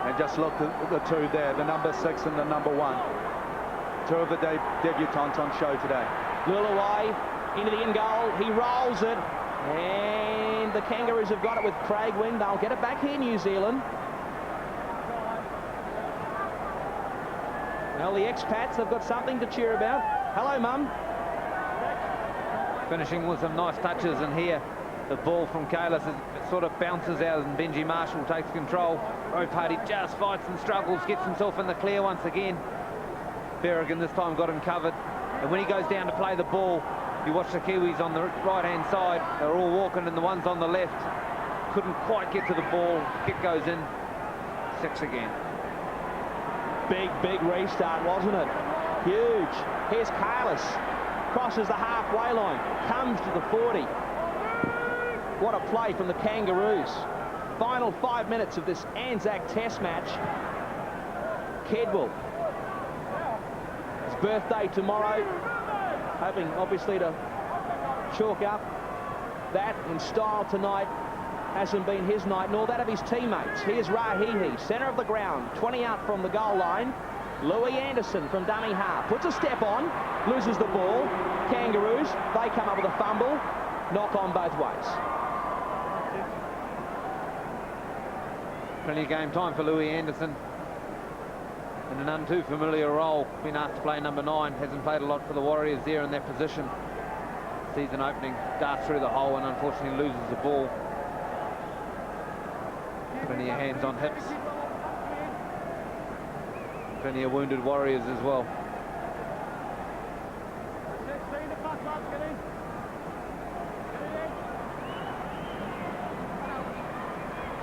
And just look at the two there, the number 6 and the number 1. Two of the debutants on show today. Lulaway into the in goal. He rolls it. And the Kangaroos have got it with Craig Wing. They'll get it back here, New Zealand. Well, the expats have got something to cheer about. Hello, Mum. Finishing with some nice touches, and here the ball from Kalis sort of bounces out and Benji Marshall takes control. Row Party just fights and struggles, gets himself in the clear once again. Berrigan this time got him covered, and when he goes down to play the ball, you watch the Kiwis on the right-hand side. They're all walking, and the ones on the left couldn't quite get to the ball. Kick goes in. 6 again. Big restart, wasn't it? Huge. Here's Kalis. Crosses the halfway line. Comes to the 40. What a play from the Kangaroos. Final 5 minutes of this ANZAC Test match. Kedwell. His birthday tomorrow. Hoping, obviously, to chalk up that in style tonight. Hasn't been his night, nor that of his teammates. Here's Rahihi, centre of the ground, 20 out from the goal line. Louis Anderson from dummy half, puts a step on, loses the ball. Kangaroos, they come up with a fumble. Knock on both ways. Plenty of game time for Louis Anderson. In a none too familiar role, been asked to play number 9, hasn't played a lot for the Warriors there in that position. Season opening, darts through the hole and unfortunately loses the ball. Plenty of hands on hips. Plenty of wounded Warriors as well.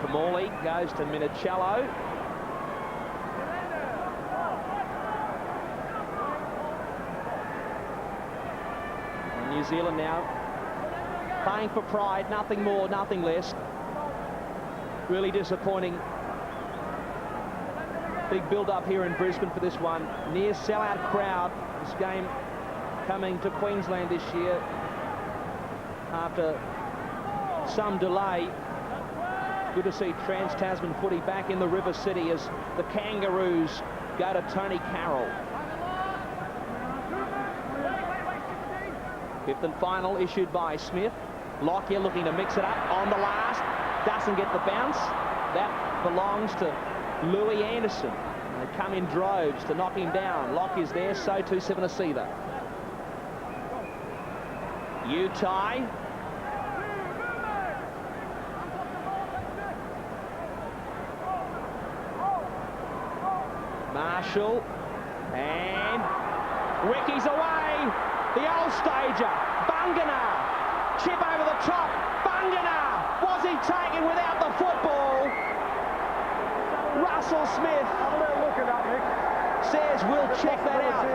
Kamali goes to Minicello. New Zealand now playing for pride, nothing more, nothing less. Really disappointing. Big build-up here in Brisbane for this one. Near sellout crowd. This game coming to Queensland this year after some delay. Good to see Trans-Tasman footy back in the River City as the Kangaroos go to Tony Carroll. 5th and final issued by Smith. Lockyer looking to mix it up on the last. Doesn't get the bounce. That belongs to Louis Anderson. They come in droves to knock him down. Lockyer's there, so too Sivanasiva. Utai. Marshall. And Wickie's away. The old stager. Bungana. Chip over the top. Bungana. Was he taken without the football? Russell Smith. Have a little look at that, Nick. Says we'll check that out.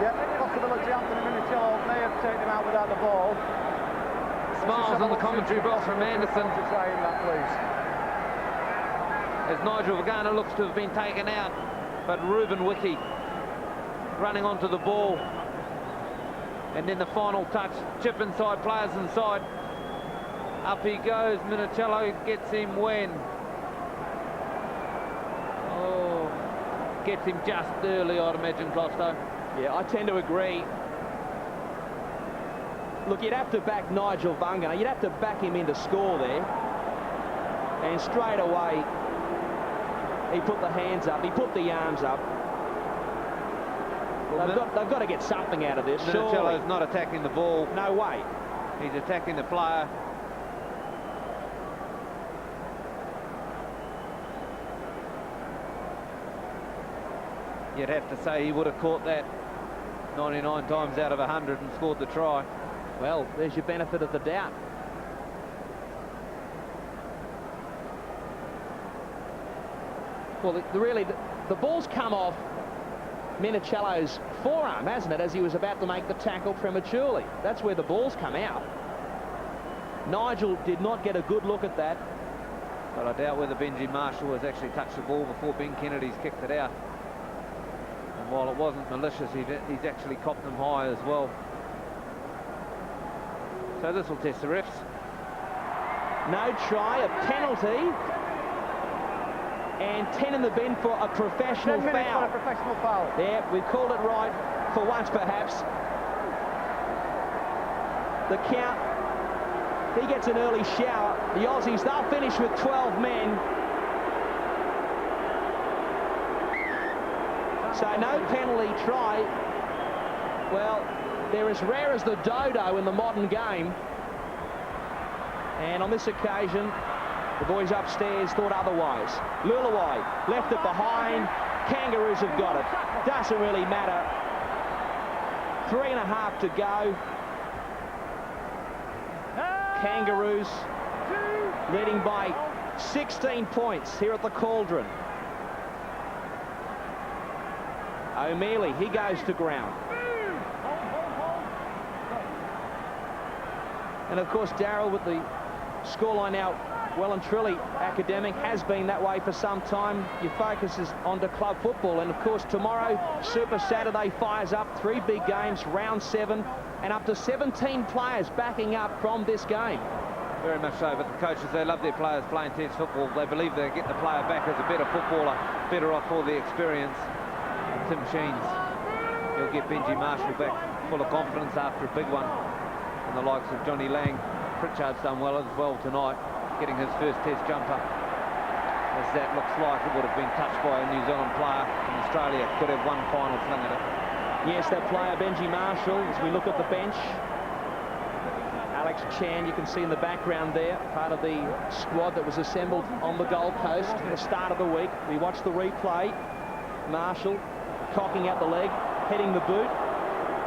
Yep, possibility Anthony Minicello may have taken him out without the ball. Smiles on the commentary box from Anderson. Saying that, please. As Nigel Vagana looks to have been taken out, but Ruben Wickie running onto the ball. And then the final touch, chip inside, players inside. Up he goes, Minicello gets him when? Oh, gets him just early, I'd imagine, Closto. Yeah, I tend to agree. Look, you'd have to back Nigel Vagana. You'd have to back him in to score there. And straight away, he put the hands up, he put the arms up. Well, they've got to get something out of this. Minicello's not attacking the ball. No way. He's attacking the player. You'd have to say he would have caught that 99 times out of 100 and scored the try. Well, there's your benefit of the doubt. Well, the ball's come off Minicello's forearm, hasn't it, as he was about to make the tackle prematurely. That's where the ball's come out. Nigel did not get a good look at that. But I doubt whether Benji Marshall has actually touched the ball before Ben Kennedy's kicked it out. And while it wasn't malicious, he's actually copped them high as well. So this will test the refs. No try, a penalty. And 10 in the bin for a professional 10 minutes foul. for a professional foul. Yeah, we called it right for once, perhaps. The count, he gets an early shower. The Aussies, they'll finish with 12 men. So no penalty try. Well, they're as rare as the dodo in the modern game. And on this occasion, the boys upstairs thought otherwise. Luluwai left it behind. Kangaroos have got it. Doesn't really matter. 3.5 to go. Kangaroos leading by 16 points here at the Cauldron. O'Mealy, he goes to ground. And of course, Darryl, with the scoreline now well and truly academic, has been that way for some time. Your focus is onto club football, and of course tomorrow Super Saturday fires up. 3 big games, round 7, and up to 17 players backing up from this game. Very much so, but the coaches, they love their players playing tense football. They believe they'll get the player back as a better footballer, better off for the experience. And Tim Sheens, he'll get Benji Marshall back full of confidence after a big one. And the likes of Johnny Lang. Pritchard's done well as well tonight, getting his first test jumper. As that looks like it would have been touched by a New Zealand player in Australia. Could have one final fling at it. Yes, that player, Benji Marshall, as we look at the bench. Alex Chan, you can see in the background there, part of the squad that was assembled on the Gold Coast at the start of the week. We watched the replay. Marshall cocking out the leg, heading the boot.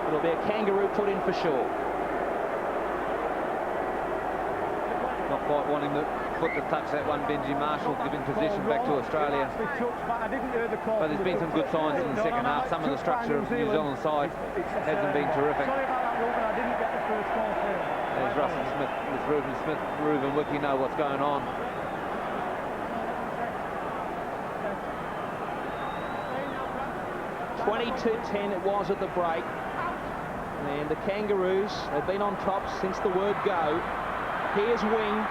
It'll be a kangaroo put in for sure. Not quite wanting the foot to touch that one, Benji Marshall, giving possession back to Australia. But there's been some good signs in the second half. Some of the structure of New Zealand's side hasn't been terrific. Sorry about that, Ruben, I didn't get the first call for you. There's Russell Smith, with Reuben Smith, Reuben Wiki know what's going on. (22-10) it was at the break. And the Kangaroos have been on top since the word go. Here's Wing,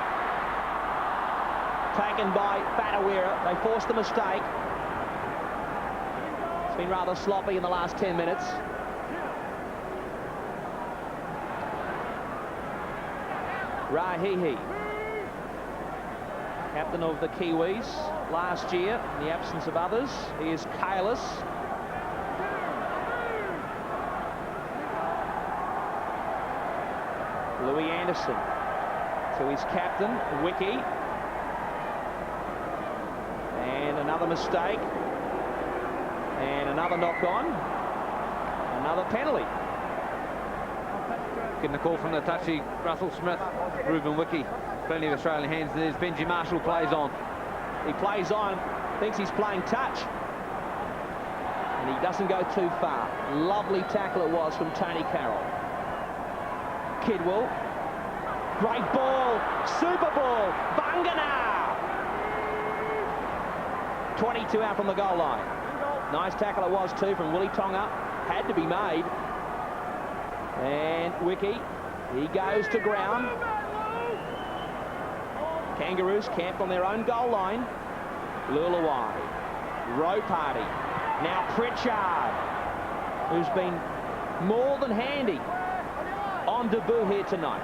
taken by Fatawira. They forced the mistake. It's been rather sloppy in the last 10 minutes. Rahihi, captain of the Kiwis last year in the absence of others. He is Kalis. Louis Anderson to his captain, Wiki. And another mistake. And another knock on. Another penalty. Getting a call from the touchy Russell Smith, Reuben Wiki. Plenty of Australian hands. There's Benji Marshall, plays on. He plays on, thinks he's playing touch. And he doesn't go too far. Lovely tackle it was from Tony Carroll. Kidwell. Great ball, super ball, Bangana! 22 out from the goal line. Nice tackle it was too from Willie Tonga. Had to be made. And Wiki, he goes to ground. Kangaroos camped on their own goal line. Luluwai, row party. Now Pritchard, who's been more than handy on debut here tonight.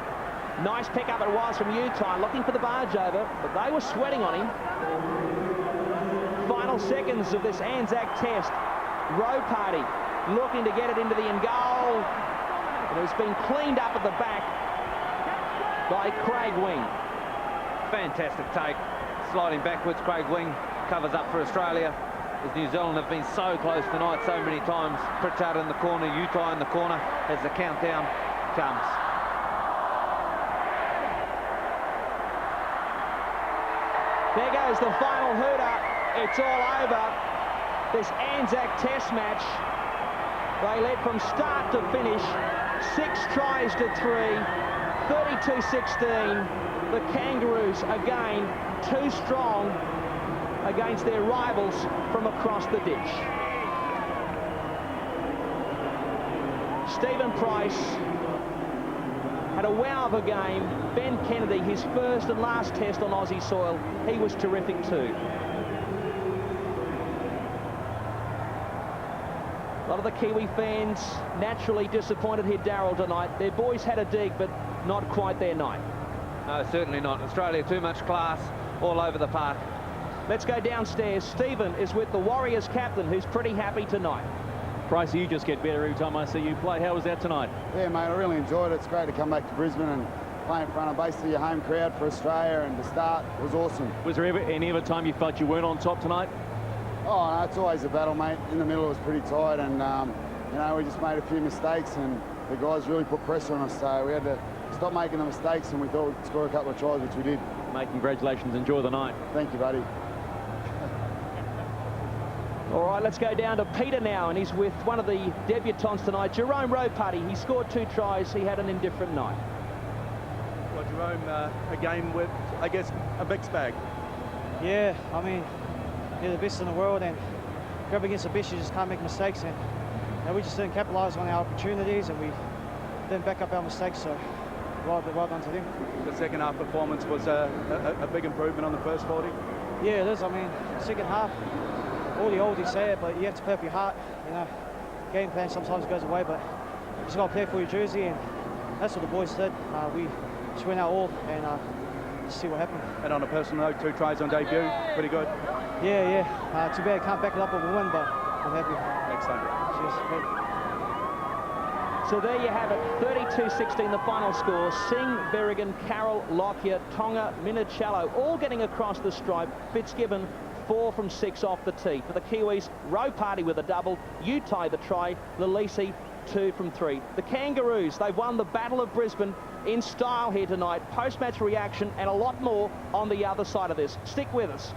Nice pickup it was from Utah, looking for the barge over, but they were sweating on him. Final seconds of this ANZAC test. Row party looking to get it into the end goal. And it's been cleaned up at the back by Craig Wing. Fantastic take. Sliding backwards, Craig Wing covers up for Australia. as New Zealand have been so close tonight so many times. Pritchard in the corner, Utah in the corner as the countdown comes. There goes the final hooter. It's all over. This ANZAC Test match. They led from start to finish. 6 tries to 3. 32-16. The Kangaroos again too strong against their rivals from across the ditch. Stephen Price had a wow of a game. Ben Kennedy, his first and last test on Aussie soil, he was terrific too. A lot of the Kiwi fans naturally disappointed here, Darryl, tonight. Their boys had a dig, but not quite their night. No, certainly not. Australia, too much class all over the park. Let's go downstairs. Stephen is with the Warriors captain, who's pretty happy tonight. Pricey, you just get better every time I see you play. How was that tonight? Yeah, mate, I really enjoyed it. It's great to come back to Brisbane and play in front of basically your home crowd for Australia, and to start was awesome. Was there any other time you felt you weren't on top tonight? Oh, no, it's always a battle, mate. In the middle it was pretty tight, and you know, we just made a few mistakes, and the guys really put pressure on us, so we had to stop making the mistakes, and we thought we'd score a couple of tries, which we did. Mate, congratulations. Enjoy the night. Thank you, buddy. All right, let's go down to Peter now, and he's with one of the debutants tonight, Jerome Ropati. He scored 2 tries. He had an indifferent night. Well, Jerome, a game with, I guess, a mixed bag. Yeah, I mean, you're the best in the world, and go up against the best, you just can't make mistakes, and you know, we just didn't capitalise on our opportunities, and we didn't back up our mistakes, so well done to them. The second half performance was a big improvement on the first 40. Yeah, it is. I mean, second half, all the oldies say it, but you have to play with your heart. You know, game plan sometimes goes away, but you just got to play for your jersey, and that's what the boys did. We just went out all and just see what happened. And on a personal note, 2 tries on debut, pretty good. Yeah. Too bad I can't back it up with a win, but I'm happy. Next time. Cheers. So there you have it, 32-16 the final score. Singh, Berrigan, Carroll, Lockyer, Tonga, Minicello all getting across the stripe. Fitzgibbon 4 from 6 off the tee. For the Kiwis, Ropati with a double, Utah the try, Lalisi 2 from 3. The Kangaroos, they've won the Battle of Brisbane in style here tonight. Post-match reaction and a lot more on the other side of this. Stick with us.